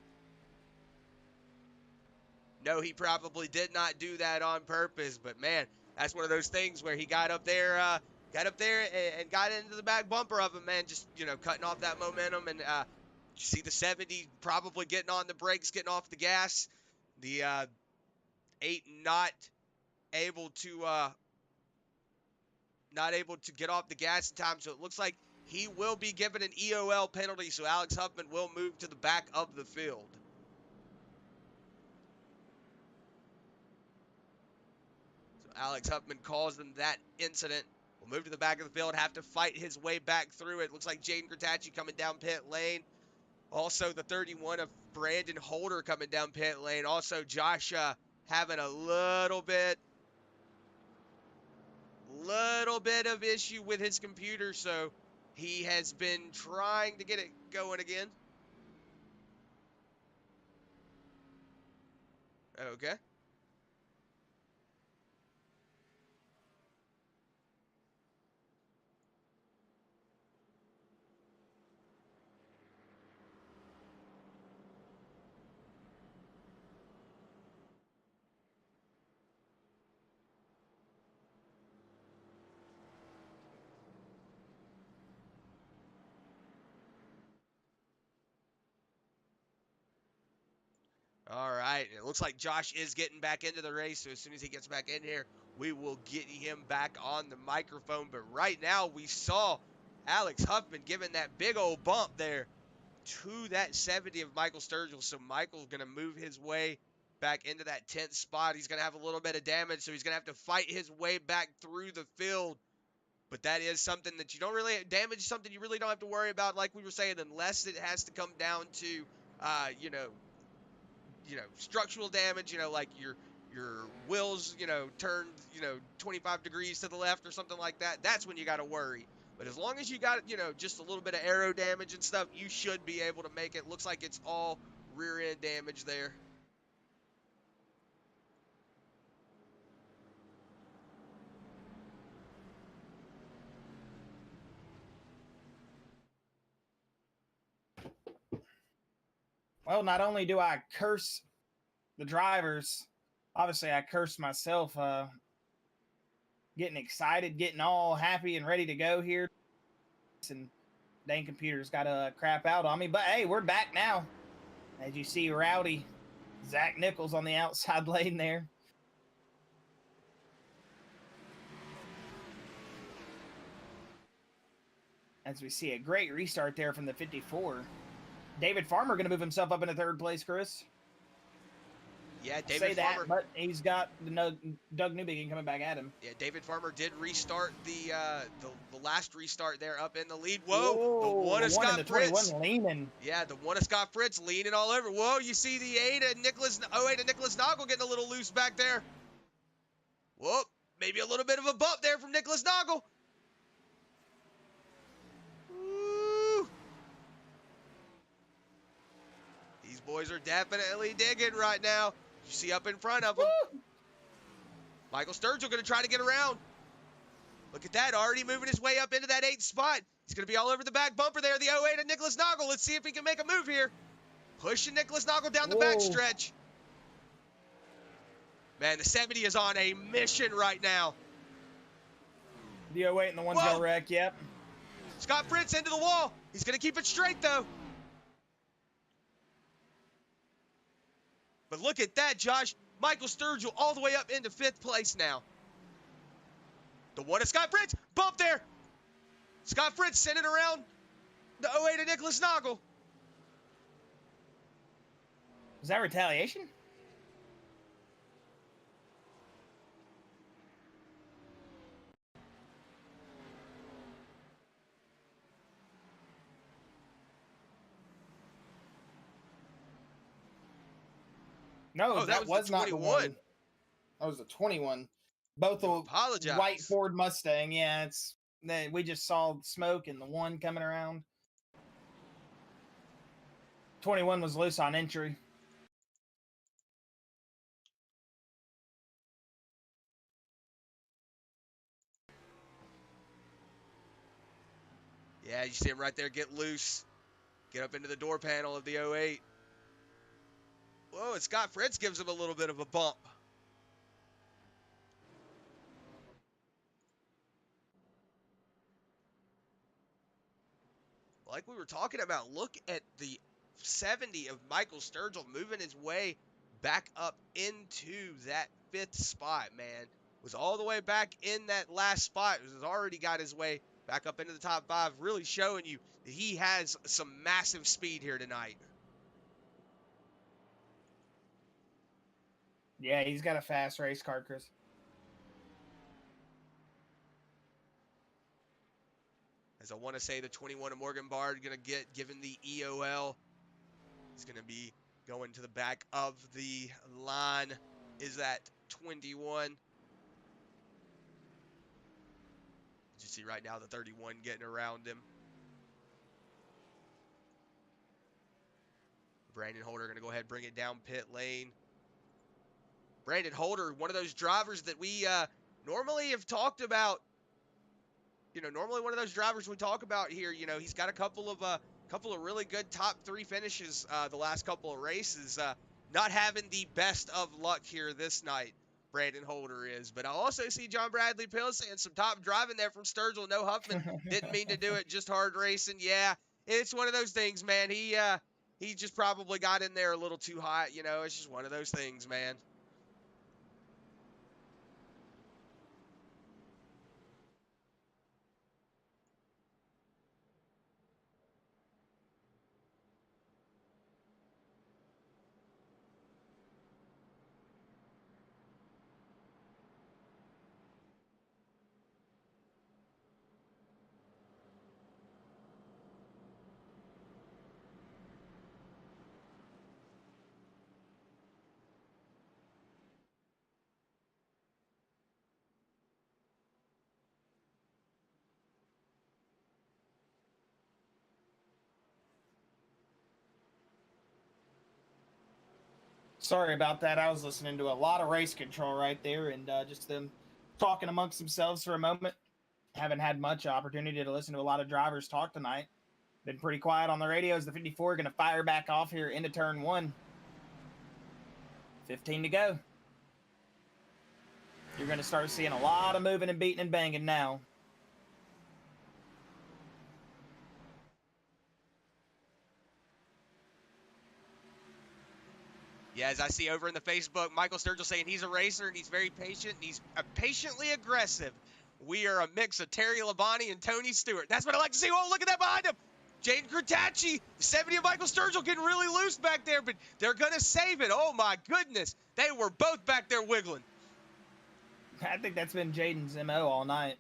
S1: No, he probably did not do that on purpose, but man, that's one of those things where he got up there and got into the back bumper of him, man, just, cutting off that momentum. And you see the 70 probably getting on the brakes, getting off the gas. The 8 not able to get off the gas in time, so it looks like he will be given an EOL penalty, so Alex Huffman will move to the back of the field. So Alex Huffman caused them that incident. Will move to the back of the field, have to fight his way back through it. Looks like Jaden Gratacci coming down pit lane. Also the 31 of Brandon Holder coming down pit lane. Also Josh having a little bit of issue with his computer, so he has been trying to get it going again. Okay. All right, it looks like Josh is getting back into the race, so as soon as he gets back in here, we will get him back on the microphone. But right now, we saw Alex Huffman giving that big old bump there to that 70 of Michael Sturgill, so Michael's going to move his way back into that 10th spot. He's going to have a little bit of damage, so he's going to have to fight his way back through the field. But that is something that you don't really damage, something you really don't have to worry about, like we were saying, unless it has to come down to, structural damage, like your wheels, turned, 25 degrees to the left or something like that. That's when you got to worry. But as long as you got, just a little bit of aero damage and stuff, you should be able to make it. Looks like it's all rear end damage there.
S2: Well, not only do I curse the drivers, obviously I curse myself, getting excited, getting all happy and ready to go here. And dang computer's got a crap out on me. But hey, we're back now. As you see, rowdy Zach Nichols on the outside lane there. As we see a great restart there from the 54. David Farmer going to move himself up into third place, Chris.
S1: Yeah, David Farmer.
S2: But he's got Doug Newbegin coming back at him.
S1: Yeah, David Farmer did restart the last restart there up in the lead. Whoa, the one of Scott Fritz.
S2: Leaning.
S1: Yeah, the one of Scott Fritz leaning all over. Whoa, you see the 8 of Nicholas Noggle getting a little loose back there. Whoa, maybe a little bit of a bump there from Nicholas Noggle. Woo. These boys are definitely digging right now. You see up in front of him. Woo. Michael Sturgill going to try to get around. Look at that, already moving his way up into that 8th spot. He's going to be all over the back bumper there, the 08 of Nichols Noggle. Let's see if he can make a move here. Pushing Nichols Noggle down the back stretch. Man, the 70 is on a mission right now.
S2: The 08 and the 1's got wreck, yep.
S1: Scott Fritz into the wall. He's going to keep it straight, though. But look at that, Josh. Michael Sturgill all the way up into 5th place now. The 1 of Scott Fritz. Bump there. Scott Fritz sending around the 08 of Nichols Noggle.
S2: Is that retaliation? No, that was not the 1. That was the 21. Both the white Ford Mustang. Yeah, we just saw smoke and the 1 coming around. 21 was loose on entry.
S1: Yeah, you see him right there get loose. Get up into the door panel of the 08. Whoa, and Scott Fritz gives him a little bit of a bump. Like we were talking about, look at the 70 of Michael Sturgill moving his way back up into that 5th spot, man. Was all the way back in that last spot. Has already got his way back up into the top 5, really showing you that he has some massive speed here tonight.
S2: Yeah, he's got a fast race car, Chris.
S1: As I want to say, the 21 of Morgan Bard going to get given the EOL. He's going to be going to the back of the line. Is that 21? You see right now the 31 getting around him. Brandon Holder going to go ahead and bring it down pit lane. Brandon Holder, one of those drivers that we normally have talked about. You know, normally one of those drivers we talk about here. You know, he's got a couple of really good top 3 finishes the last couple of races. Not having the best of luck here this night, Brandon Holder is. But I also see John Bradley Pill saying some top driving there from Sturgill. No Huffman didn't mean to do it, just hard racing. Yeah, it's one of those things, man. He just probably got in there a little too hot. You know, it's just one of those things, man.
S2: Sorry about that. I was listening to a lot of race control right there and just them talking amongst themselves for a moment. Haven't had much opportunity to listen to a lot of drivers talk tonight. Been pretty quiet on the radios. The 54 going to fire back off here into turn 1. 15 to go. You're going to start seeing a lot of moving and beating and banging now.
S1: Yeah, as I see over in the Facebook, Michael Sturgill saying he's a racer and he's very patient and he's patiently aggressive. We are a mix of Terry Labonte and Tony Stewart. That's what I like to see. Oh, look at that behind him. Jaden Kurtachi, 70 of Michael Sturgill getting really loose back there, but they're going to save it. Oh, my goodness. They were both back there wiggling.
S2: I think that's been Jaden's MO all night.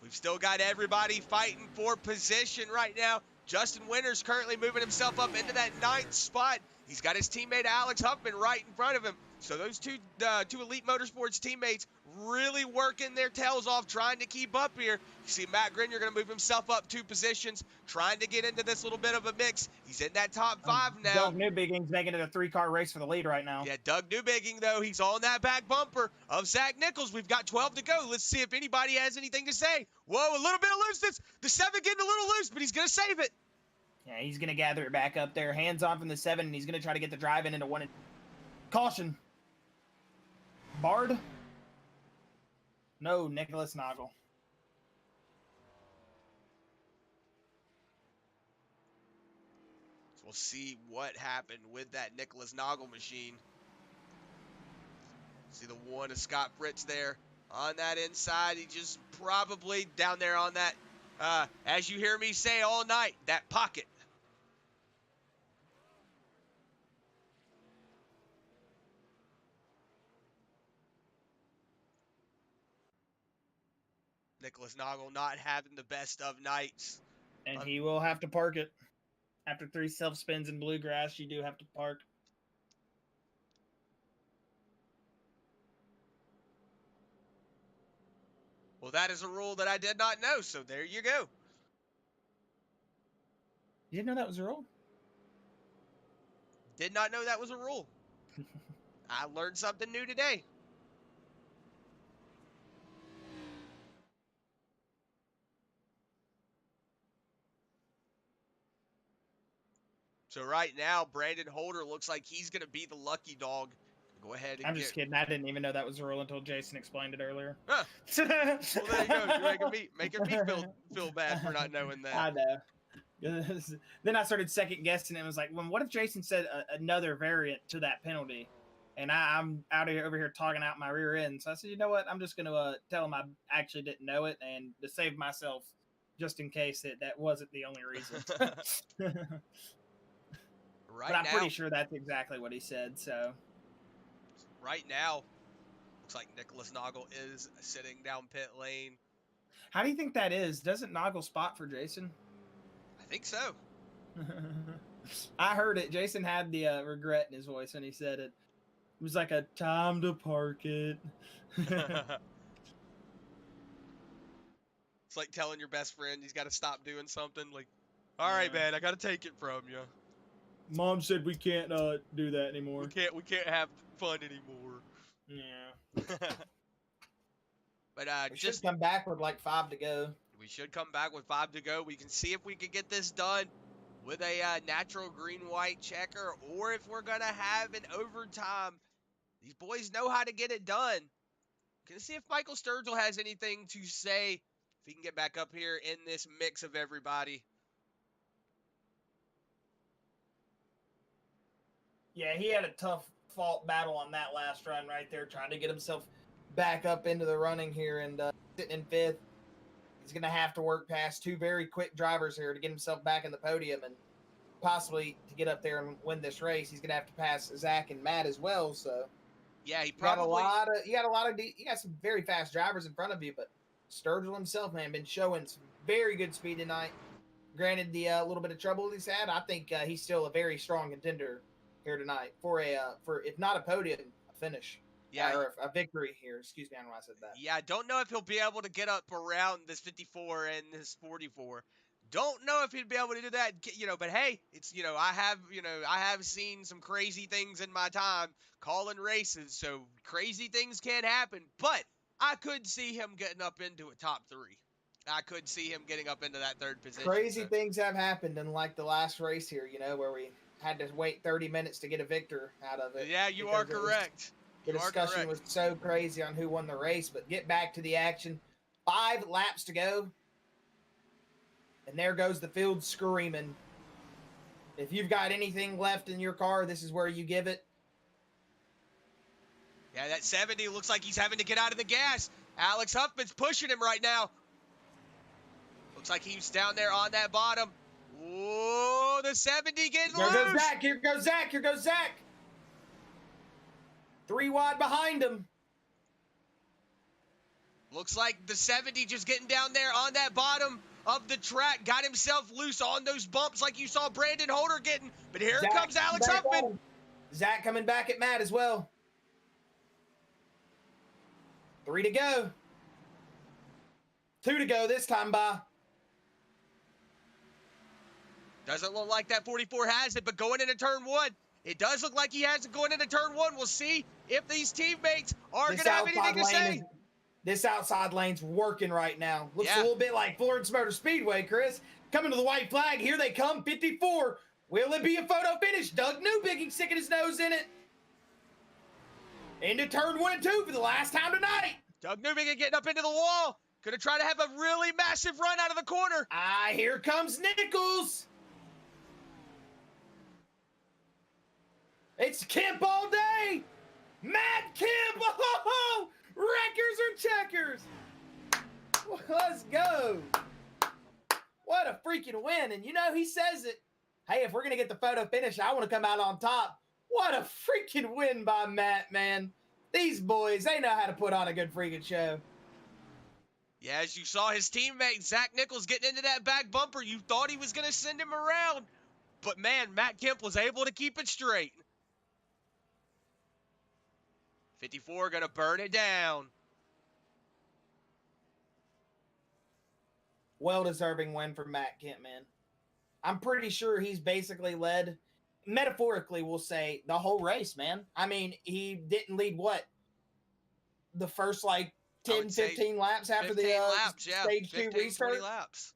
S1: We've still got everybody fighting for position right now. Justin Winters currently moving himself up into that 9th spot. He's got his teammate Alex Huffman right in front of him. So those two Elite Motorsports teammates really working their tails off trying to keep up here. You see Matt Grenier going to move himself up 2 positions, trying to get into this little bit of a mix. He's in that top 5 now.
S2: Doug Newbigging's making it a 3-car race for the lead right now.
S1: Yeah, Doug Newbigging, though, he's on that back bumper of Zach Nichols. We've got 12 to go. Let's see if anybody has anything to say. Whoa, a little bit of looseness. The 7 getting a little loose, but he's going to save it.
S2: Yeah, he's going to gather it back up there. Hands on from the 7, and he's going to try to get the drive in into 1. Caution. Bard? No, Nicholas Noggle.
S1: So we'll see what happened with that Nicholas Noggle machine. See the 1 of Scott Fritz there on that inside. He just probably down there on that, as you hear me say all night, that pocket. Nicholas Noggle not having the best of nights.
S2: And he will have to park it. After 3 self-spins in Bluegrass, you do have to park.
S1: Well, that is a rule that I did not know, so there you go.
S2: You didn't know that was a rule?
S1: Did not know that was a rule. I learned something new today. So right now, Brandon Holder looks like he's going to be the lucky dog. Go ahead and
S2: I'm just kidding. I didn't even know that was a rule until Jason explained it earlier.
S1: Huh. Well, there you go. You're making me feel bad for not knowing that.
S2: I know. Then I started second guessing it. And was like, well, what if Jason said another variant to that penalty? And I'm out of here, over here talking out my rear end. So I said, you know what? I'm just going to tell him I actually didn't know it, and to save myself, just in case that wasn't the only reason.
S1: Right
S2: but I'm
S1: now,
S2: pretty sure that's exactly what he said. So
S1: right now, looks like Nicholas Noggle is sitting down pit lane.
S2: how do you think that is? Doesn't Noggle spot for Jason?
S1: I think so.
S2: I heard it. Jason had the regret in his voice when he said it. It was like a time to park it.
S1: It's like telling your best friend he's got to stop doing something. Like, all right, man, I got to take it from you.
S2: Mom said we can't do that anymore.
S1: We can't have fun anymore.
S2: Yeah.
S1: But
S2: we should come back with like 5 to go.
S1: We should come back with 5 to go. We can see if we can get this done with a natural green-white checker, or if we're gonna have an overtime. These boys know how to get it done. Gonna see if Michael Sturgill has anything to say. If he can get back up here in this mix of everybody.
S2: Yeah, he had a tough fault battle on that last run right there, trying to get himself back up into the running here, and sitting in 5th. He's going to have to work past 2 very quick drivers here to get himself back in the podium, and possibly to get up there and win this race. He's going to have to pass Zach and Matt as well. So
S1: yeah, you got
S2: some very fast drivers in front of you, but Sturgill himself, man, been showing some very good speed tonight. Granted, the little bit of trouble he's had, I think he's still a very strong contender here tonight for if not a podium, a finish.
S1: Yeah,
S2: or a victory here. Excuse me, I don't know why I said that.
S1: Yeah, I don't know if he'll be able to get up around this 54 and this 44. Don't know if he'd be able to do that, but hey, it's, I have seen some crazy things in my time calling races, so crazy things can happen, but I could see him getting up into a top 3. I could see him getting up into that 3rd position.
S2: Crazy things have happened in like the last race here, where we had to wait 30 minutes to get a victor out of it.
S1: Yeah, you are correct.
S2: The discussion was so crazy on who won the race, but get back to the action. 5 laps to go. And there goes the field screaming. If you've got anything left in your car, this is where you give it.
S1: Yeah, that 70 looks like he's having to get out of the gas. Alex Huffman's pushing him right now. Looks like he's down there on that bottom. Whoa, the 70 getting loose.
S2: There goes Zach. Here goes Zach. Here goes Zach. 3 wide behind him.
S1: Looks like the 70 just getting down there on that bottom of the track. Got himself loose on those bumps like you saw Brandon Holder getting. But here comes Alex Huffman.
S2: Zach coming back at Matt as well. 3 to go. 2 to go this time, by.
S1: Doesn't look like that 44 has it, but going into turn 1, it does look like he has it going into turn 1. We'll see if these teammates are going to have anything to say.
S2: This outside lane's working right now. Looks
S1: Yeah.
S2: a little bit like Florence Motor Speedway, Chris. Coming to the white flag. Here they come, 54. Will it be a photo finish? Doug Newbigging sticking his nose in it. Into turn 1 and 2 for the last time tonight.
S1: Doug Newbigging getting up into the wall. Going to try to have a really massive run out of the corner.
S2: Here comes Nichols. It's Kemp all day. Matt Kemp. Oh, wreckers or checkers. Let's go. What a freaking win. And you know, he says it. Hey, if we're going to get the photo finish, I want to come out on top. What a freaking win by Matt, man. These boys, they know how to put on a good freaking show.
S1: Yeah, as you saw his teammate, Zach Nichols, getting into that back bumper, you thought he was going to send him around. But, man, Matt Kemp was able to keep it straight. 54 going to burn it down.
S2: Well-deserving win for Matt Kemp, man. I'm pretty sure he's basically led, metaphorically, we'll say, the whole race, man. I mean, he didn't lead what? The first, like, 10, 15 laps after the
S1: laps, yeah.
S2: stage 2 restart?
S1: 20 laps.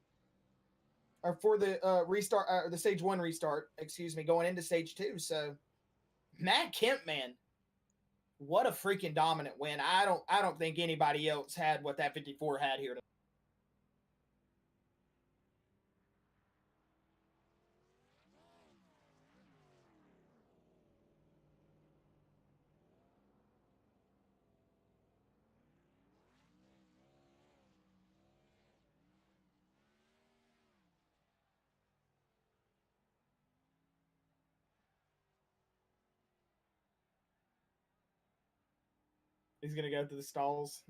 S2: Or for the restart, the stage 1 restart, excuse me, going into stage 2. So, Matt Kemp, man, what a freaking dominant win. I don't think anybody else had what that 54 had here. He's going to go to the stalls.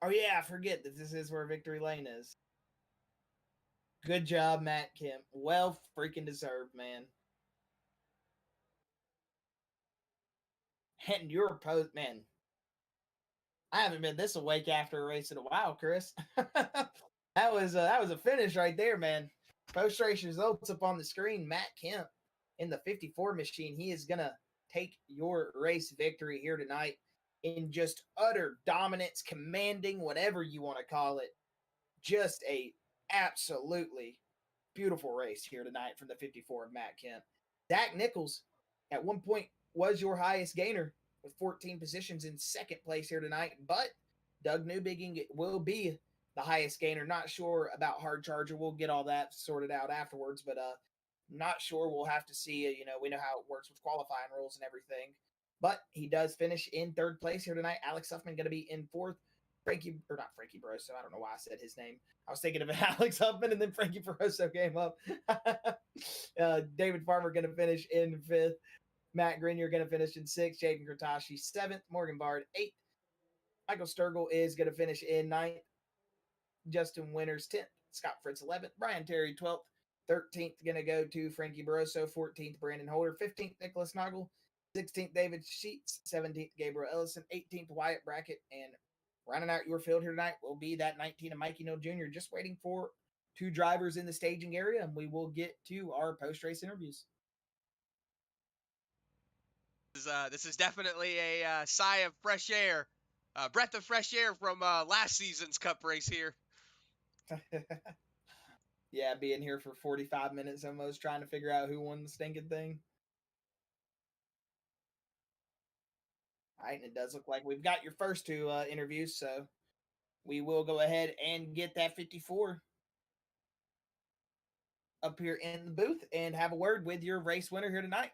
S2: Oh, yeah, I forget that this is where Victory Lane is. Good job, Matt Kemp. Well freaking deserved, man. And your post, man. I haven't been this awake after a race in a while, Chris. that was a finish right there, man. Post-race results up on the screen. Matt Kemp in the 54 machine. He is going to take your race victory here tonight in just utter dominance, commanding, whatever you want to call it. Just a absolutely beautiful race here tonight from the 54 of Matt Kemp. Zach Nichols, at one point, was your highest gainer with 14 positions in second place here tonight, but Doug Newbigging will be the highest gainer. Not sure about Hard Charger. We'll get all that sorted out afterwards, but not sure. We'll have to see. We know how it works with qualifying rules and everything. But he does finish in third place here tonight. Alex Huffman going to be in fourth. Frankie Barroso. I don't know why I said his name. I was thinking of Alex Huffman, and then Frankie Barroso came up. David Farmer going to finish in fifth. Matt Grenier going to finish in sixth. Jaden Kratashi, seventh. Morgan Bard, eighth. Michael Sturgill is going to finish in ninth. Justin Winters, 10th. Scott Fritz, 11th. Brian Terry, 12th. 13th going to go to Frankie Barroso. 14th, Brandon Holder. 15th, Nicholas Noggle. 16th, David Sheets. 17th, Gabriel Ellison. 18th, Wyatt Brackett. And rounding out your field here tonight will be that 19 of Mikey Neal Jr. Just waiting for two drivers in the staging area, and we will get to our post-race interviews.
S1: This is definitely a sigh of fresh air, breath of fresh air from last season's Cup race here.
S2: Yeah, being here for 45 minutes almost, trying to figure out who won the stinking thing. All right, and it does look like we've got your first two interviews, so we will go ahead and get that 54 up here in the booth and have a word with your race winner here tonight.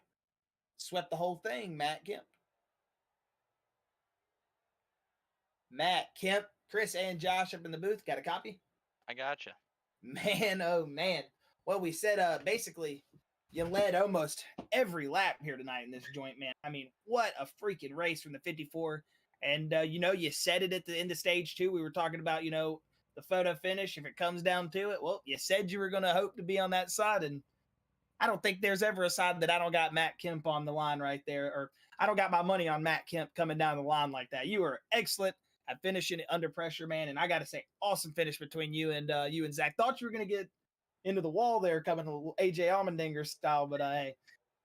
S2: Swept the whole thing, Matt Kemp. Matt Kemp, Chris and Josh up in the booth. Got a copy?
S3: I gotcha.
S2: Man, oh man. Well, we said basically you led almost every lap here tonight in this joint, man. I mean, what a freaking race from the 54. And, you said it at the end of stage 2. We were talking about, the photo finish. If it comes down to it, well, you said you were going to hope to be on that side, and I don't think there's ever a side that I don't got Matt Kemp on the line right there, or I don't got my money on Matt Kemp coming down the line like that. You were excellent at finishing it under pressure, man. And I got to say, awesome finish between you and Zach. Thought you were going to get into the wall there, coming to AJ Allmendinger style, but hey,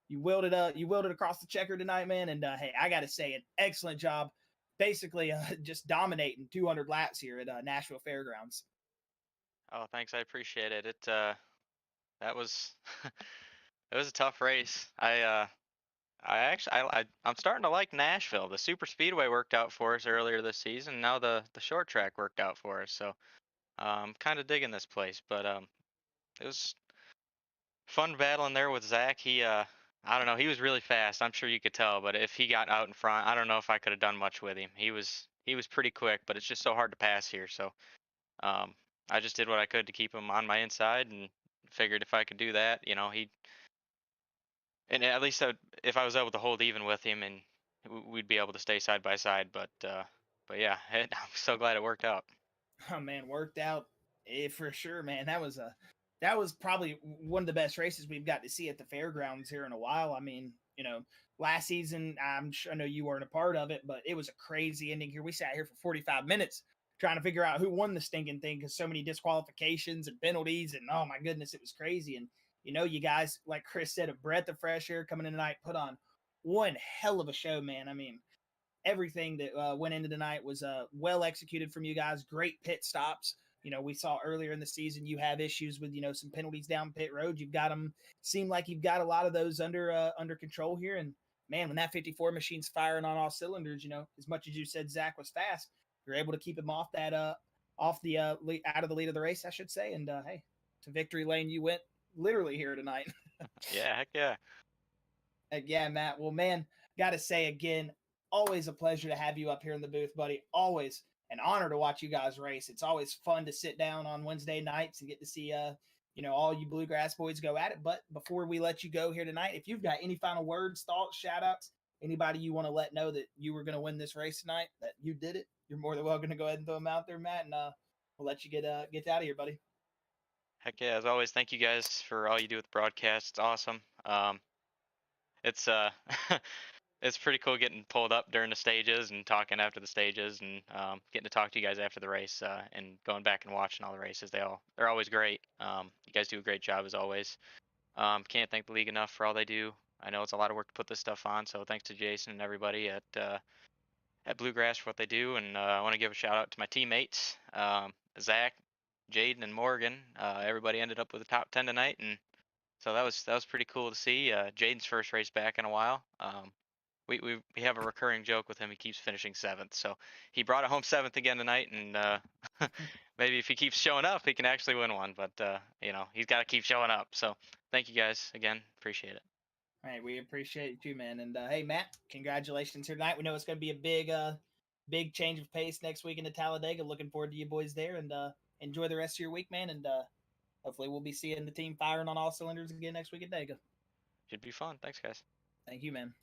S2: you willed it across the checker tonight, man. And hey, I got to say, an excellent job, basically just dominating 200 laps here at Nashville Fairgrounds.
S3: Oh, thanks. I appreciate it. That was it was a tough race. I'm starting to like Nashville. The super speedway worked out for us earlier this season. Now the short track worked out for us. So kind of digging this place. But it was fun battling there with Zach. I don't know, he was really fast. I'm sure you could tell. But if he got out in front, I don't know if I could have done much with him. He was pretty quick, but it's just so hard to pass here. So um, I just did what I could to keep him on my inside, and figured if I could do that, and at least if I was able to hold even with him, and we'd be able to stay side by side. But yeah, I'm so glad it worked out.
S2: Oh man, worked out for sure, man. That was probably one of the best races we've got to see at the fairgrounds here in a while. I mean, last season, I know you weren't a part of it, but it was a crazy ending here. We sat here for 45 minutes trying to figure out who won the stinking thing because so many disqualifications and penalties, and oh my goodness, it was crazy. And you guys, like Chris said, a breath of fresh air coming in tonight, put on one hell of a show, man. I mean, everything that went into tonight was well executed from you guys. Great pit stops. We saw earlier in the season you have issues with some penalties down pit road. You've got them. Seem like you've got a lot of those under control here. And man, when that 54 machine's firing on all cylinders, as much as you said Zach was fast, you're able to keep him off that out of the lead of the race, I should say. And hey, to victory lane you went literally here tonight.
S3: Yeah, heck yeah.
S2: Yeah, Matt. Well, man, got to say again, always a pleasure to have you up here in the booth, buddy. Always an honor to watch you guys race. It's always fun to sit down on Wednesday nights and get to see, all you Bluegrass boys go at it. But before we let you go here tonight, if you've got any final words, thoughts, shout outs, anybody you want to let know that you were going to win this race tonight, that you did it, you're more than welcome to go ahead and throw them out there, Matt, and we'll let you get out of here, buddy.
S3: Heck yeah, as always, thank you guys for all you do with the broadcast. It's awesome. It's it's pretty cool getting pulled up during the stages and talking after the stages, and getting to talk to you guys after the race, and going back and watching all the races. They're always great. You guys do a great job as always. Can't thank the league enough for all they do. I know it's a lot of work to put this stuff on, so thanks to Jason and everybody at Bluegrass for what they do. And I want to give a shout out to my teammates, Zach, Jaden, and Morgan. Everybody ended up with the top 10 tonight, and so that was pretty cool to see. Jaden's first race back in a while. We have a recurring joke with him. He keeps finishing 7th, so he brought it home 7th again tonight, and maybe if he keeps showing up, he can actually win one. But he's got to keep showing up. So thank you guys again. Appreciate it.
S2: All right, we appreciate it too, man. And hey, Matt, congratulations here tonight. We know it's going to be a big change of pace next week into Talladega. Looking forward to you boys there, and enjoy the rest of your week, man. And hopefully we'll be seeing the team firing on all cylinders again next week at Dega.
S3: Should be fun. Thanks, guys.
S2: Thank you, man.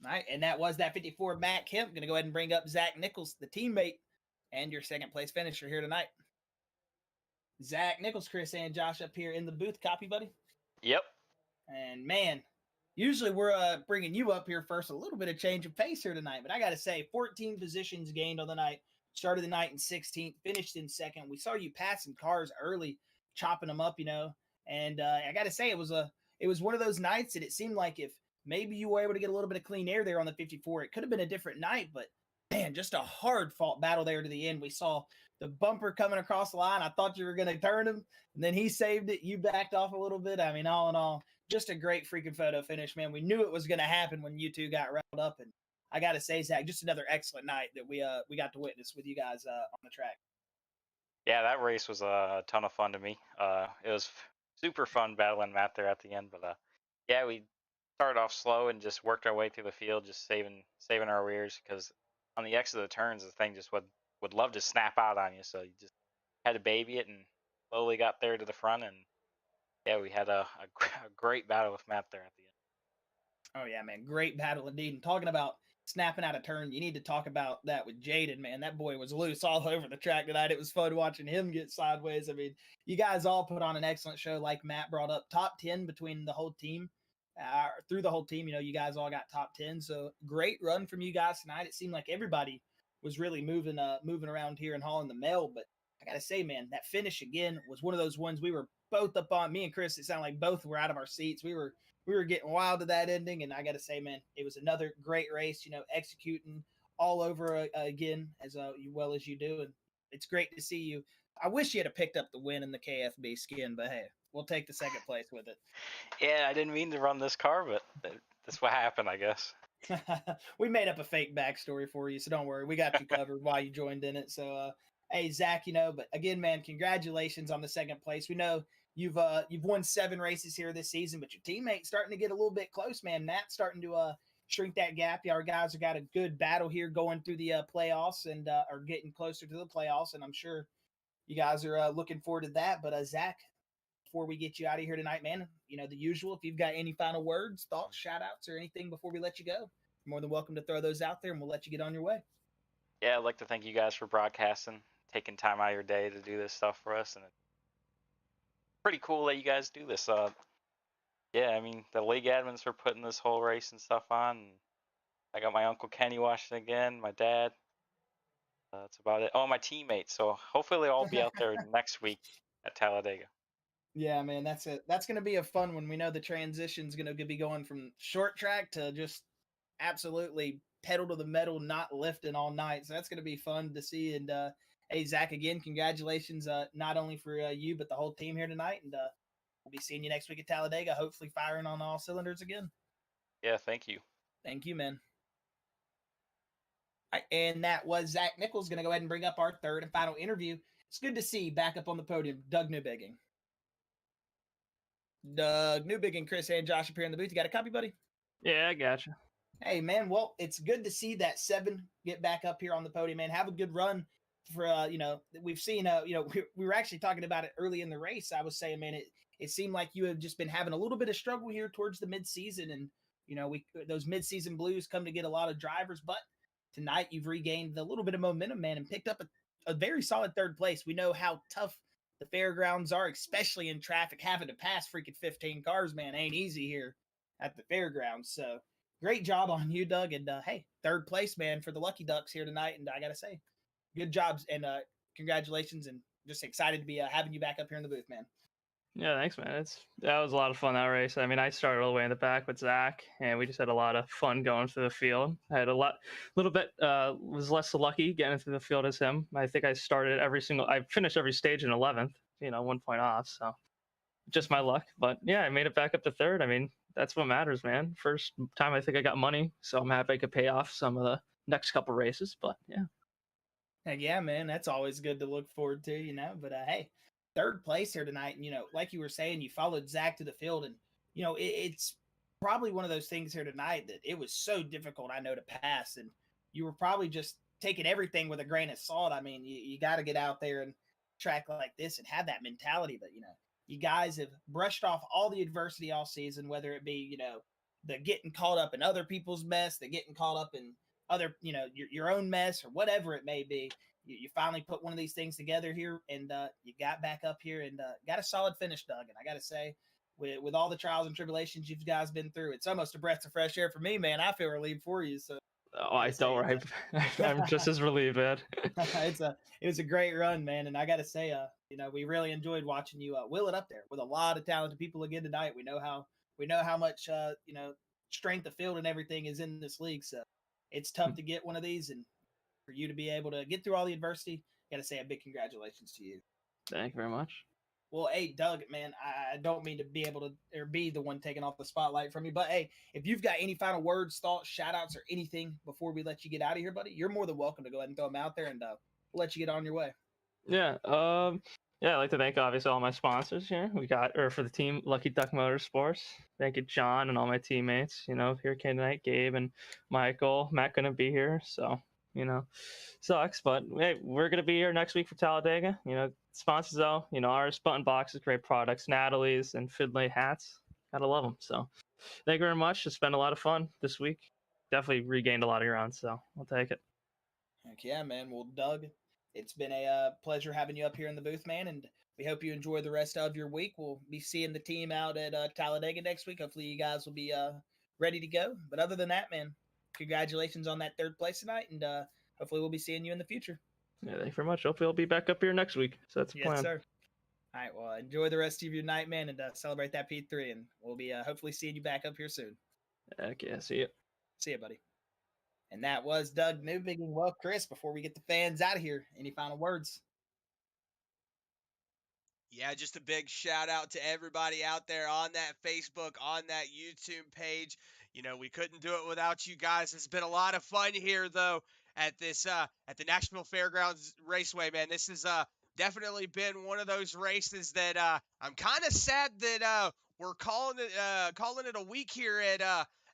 S2: All right, and that was that 54 Matt Kemp. Going to go ahead and bring up Zach Nichols, the teammate, and your second place finisher here tonight. Zach Nichols, Chris, and Josh up here in the booth. Copy, buddy?
S3: Yep.
S2: And man, usually we're bringing you up here first. A little bit of change of pace here tonight, but I got to say, 14 positions gained on the night. Started the night in 16th, finished in 2nd. We saw you passing cars early, chopping them up, and I got to say, it was one of those nights that it seemed like if maybe you were able to get a little bit of clean air there on the 54, it could have been a different night, but man, just a hard fought battle there to the end. We saw the bumper coming across the line. I thought you were going to turn him, and then he saved it. You backed off a little bit. I mean, all in all, just a great freaking photo finish, man. We knew it was going to happen when you two got riled up, and I got to say, Zach, just another excellent night that we got to witness with you guys on the track.
S4: Yeah, that race was a ton of fun to me. It was super fun battling Matt there at the end, but yeah, we started off slow and just worked our way through the field, just saving our rears, because on the exit of the turns, the thing just would love to snap out on you. So you just had to baby it and slowly got there to the front. And yeah, we had a great battle with Matt there at the end.
S2: Oh yeah, man, great battle indeed. And talking about snapping out of turn. You need to talk about that with Jaden, man. That boy was loose all over the track tonight. It was fun watching him get sideways. I mean, you guys all put on an excellent show, like Matt brought up. Top 10 between the whole team. Through the whole team, you guys all got top 10. So great run from you guys tonight. It seemed like everybody was really moving around here and hauling the mail. But I got to say, man, that finish again was one of those ones we were both up on. Me and Chris, it sounded like both were out of our seats. We were getting wild to that ending. And I got to say, man, it was another great race, executing all over again as well as you do. And it's great to see you. I wish you had picked up the win in the KFB skin, but hey, we'll take the second place with it.
S4: Yeah, I didn't mean to run this car, but that's what happened, I guess.
S2: We made up a fake backstory for you, so don't worry. We got you covered while you joined in it. So, hey, Zach, but again, man, congratulations on the second place. We know you've won 7 races here this season, but your teammate's starting to get a little bit close, man. Matt's starting to shrink that gap. Our guys have got a good battle here going through the playoffs and are getting closer to the playoffs, and I'm sure you guys are looking forward to that. But Zach, before we get you out of here tonight, man, the usual, if you've got any final words, thoughts, shout outs, or anything before we let you go, you're more than welcome to throw those out there and we'll let you get on your way.
S4: Yeah, I'd like to thank you guys for broadcasting, taking time out of your day to do this stuff for us. And it's pretty cool that you guys do this. Yeah, I mean, the league admins for putting this whole race and stuff on. And I got my Uncle Kenny watching again, my dad. That's about it. Oh, my teammates. So hopefully they'll all be out there next week at Talladega.
S2: Yeah, man, that's it. That's going to be a fun one. We know the transition's going to be going from short track to just absolutely pedal to the metal, not lifting all night. So that's going to be fun to see. And hey, Zach, again, congratulations, not only for you, but the whole team here tonight. And we'll be seeing you next week at Talladega, hopefully firing on all cylinders again.
S4: Yeah, thank you.
S2: Thank you, man. All right, and that was Zach Nichols. Going to go ahead and bring up our third and final interview. It's good to see back up on the podium, Doug Newbigging. Doug Newbig and Chris and Josh appear in the booth. You got a copy, buddy?
S5: Yeah, I gotcha.
S2: Hey, man. Well, it's good to see that 7 get back up here on the podium, man. Have a good run for, we've seen, we were actually talking about it early in the race. I was saying, man, it seemed like you have just been having a little bit of struggle here towards the midseason. And, those midseason blues come to get a lot of drivers. But tonight you've regained a little bit of momentum, man, and picked up a very solid third place. We know how tough the fairgrounds are, especially in traffic. Having to pass freaking 15 cars, man, ain't easy here at the fairgrounds. So great job on you, Doug. And hey, third place, man, for the Lucky Ducks here tonight. And I gotta say, good jobs and congratulations. And just excited to be having you back up here in the booth, man.
S5: Yeah, thanks, man. That was a lot of fun, that race. I mean, I started all the way in the back with Zach, and we just had a lot of fun going through the field. I had was less lucky getting through the field as him. I think I finished every stage in 11th, 1 point off. So just my luck. But yeah, I made it back up to third. I mean, that's what matters, man. First time I think I got money, so I'm happy I could pay off some of the next couple races. But yeah.
S2: Heck yeah, man. That's always good to look forward to, But hey, third place here tonight. And, like you were saying, you followed Zach to the field. And, it's probably one of those things here tonight that it was so difficult, I know, to pass. And you were probably just taking everything with a grain of salt. I mean, you got to get out there and track like this and have that mentality. But, you guys have brushed off all the adversity all season, whether it be, the getting caught up in other people's mess, the getting caught up in other, your own mess or whatever it may be. You finally put one of these things together here, and you got back up here and got a solid finish, Doug. And I got to say, with all the trials and tribulations you guys been through, it's almost a breath of fresh air for me, man. I feel relieved for you. So,
S5: I don't worry. I'm just as relieved, man.
S2: It was a great run, man. And I got to say, we really enjoyed watching you wheel it up there with a lot of talented people again tonight. We know how much strength of field and everything is in this league. So it's tough to get one of these, and for you to be able to get through all the adversity, got to say a big congratulations to you.
S5: Thank you very much.
S2: Well, hey, Doug, man, I don't mean to be able to or be the one taking off the spotlight from you, but hey, if you've got any final words, thoughts, shout outs, or anything before we let you get out of here, buddy, you're more than welcome to go ahead and throw them out there, and we'll let you get on your way.
S5: Yeah. Yeah, I'd like to thank obviously all my sponsors here. For the team, Lucky Duck Motorsports. Thank you, John, and all my teammates. Here tonight, Gabe and Michael. Matt couldn't be here, so sucks, but hey, we're gonna be here next week for Talladega. Sponsors though, ours, Button Boxes, great products, Natalie's, and Finlay hats. Gotta love them. So, thank you very much. It's been a lot of fun this week. definitely regained a lot of ground, so I'll take it.
S2: Heck yeah, man. Well, Doug, it's been a pleasure having you up here in the booth, man, and we hope you enjoy the rest of your week. We'll be seeing the team out at Talladega next week. Hopefully, you guys will be ready to go. But other than that, man, congratulations on that third place tonight, and hopefully, we'll be seeing you in the future.
S5: Yeah, thank you very much. Hopefully, I'll be back up here next week. So that's the
S2: Yes,
S5: plan.
S2: sir. All right, well, enjoy the rest of your night, man, and celebrate that P3, and we'll be hopefully seeing you back up here soon.
S5: Heck yeah, see you.
S2: See you, buddy. And that was Doug Newbigin. Well, Chris, before we get the fans out of here, any final words?
S1: Yeah, just a big shout out to everybody out there on that Facebook, on that YouTube page. You know, we couldn't do it without you guys. It's been a lot of fun here though at this at the Nashville Fairgrounds Raceway, man. This has definitely been one of those races that I'm kind of sad that we're calling it a week here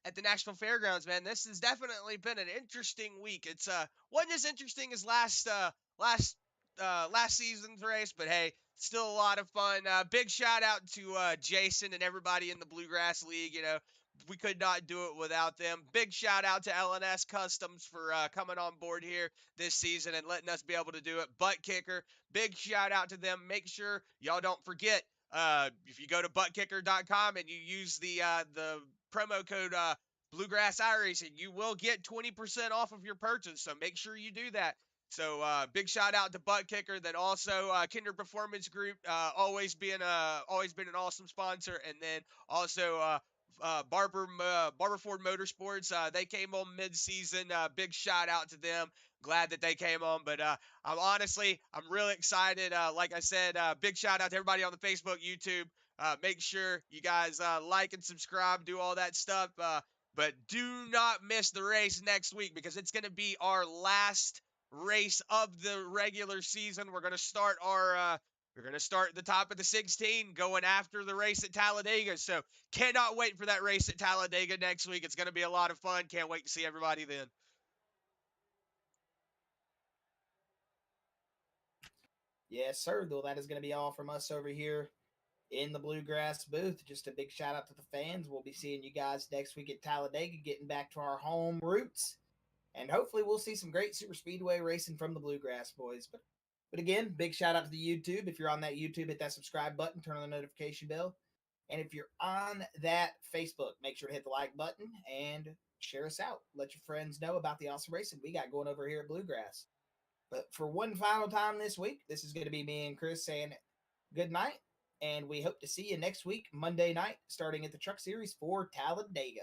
S1: at the Nashville Fairgrounds, man. This has definitely been an interesting week. It's wasn't as interesting as last season's race, but hey, still a lot of fun. Big shout out to Jason and everybody in the Bluegrass League. You know, we could not do it without them. Big shout out to LNS Customs for coming on board here this season and letting us be able to do it. ButtKicker, big shout out to them. Make sure y'all don't forget, if you go to ButtKicker.com and you use the promo code Bluegrass iRacing, you will get 20% off of your purchase. So make sure you do that. So big shout out to ButtKicker, then also Kinder Performance Group, always been an awesome sponsor, and then also Barber Ford Motorsports. They came on mid-season. Big shout out to them. Glad that they came on, but I'm really excited. Like I said, big shout out to everybody on the Facebook, YouTube. Make sure you guys like and subscribe, do all that stuff. But do not miss the race next week because it's going to be our last race of the regular season. We're going to start the top of the 16 going after the race at Talladega. So cannot wait for that race at Talladega next week. It's going to be a lot of fun. Can't wait to see everybody then.
S2: Yes, sir. Though that is going to be all from us over here in the Bluegrass booth. Just a big shout out to the fans. We'll be seeing you guys next week at Talladega, getting back to our home roots. And hopefully we'll see some great super speedway racing from the Bluegrass boys. But again, big shout out to the YouTube. If you're on that YouTube, hit that subscribe button, turn on the notification bell. And if you're on that Facebook, make sure to hit the like button and share us out. Let your friends know about the awesome racing we got going over here at Bluegrass. But for one final time this week, this is going to be me and Chris saying good night. And we hope to see you next week, Monday night, starting at the Truck Series for Talladega.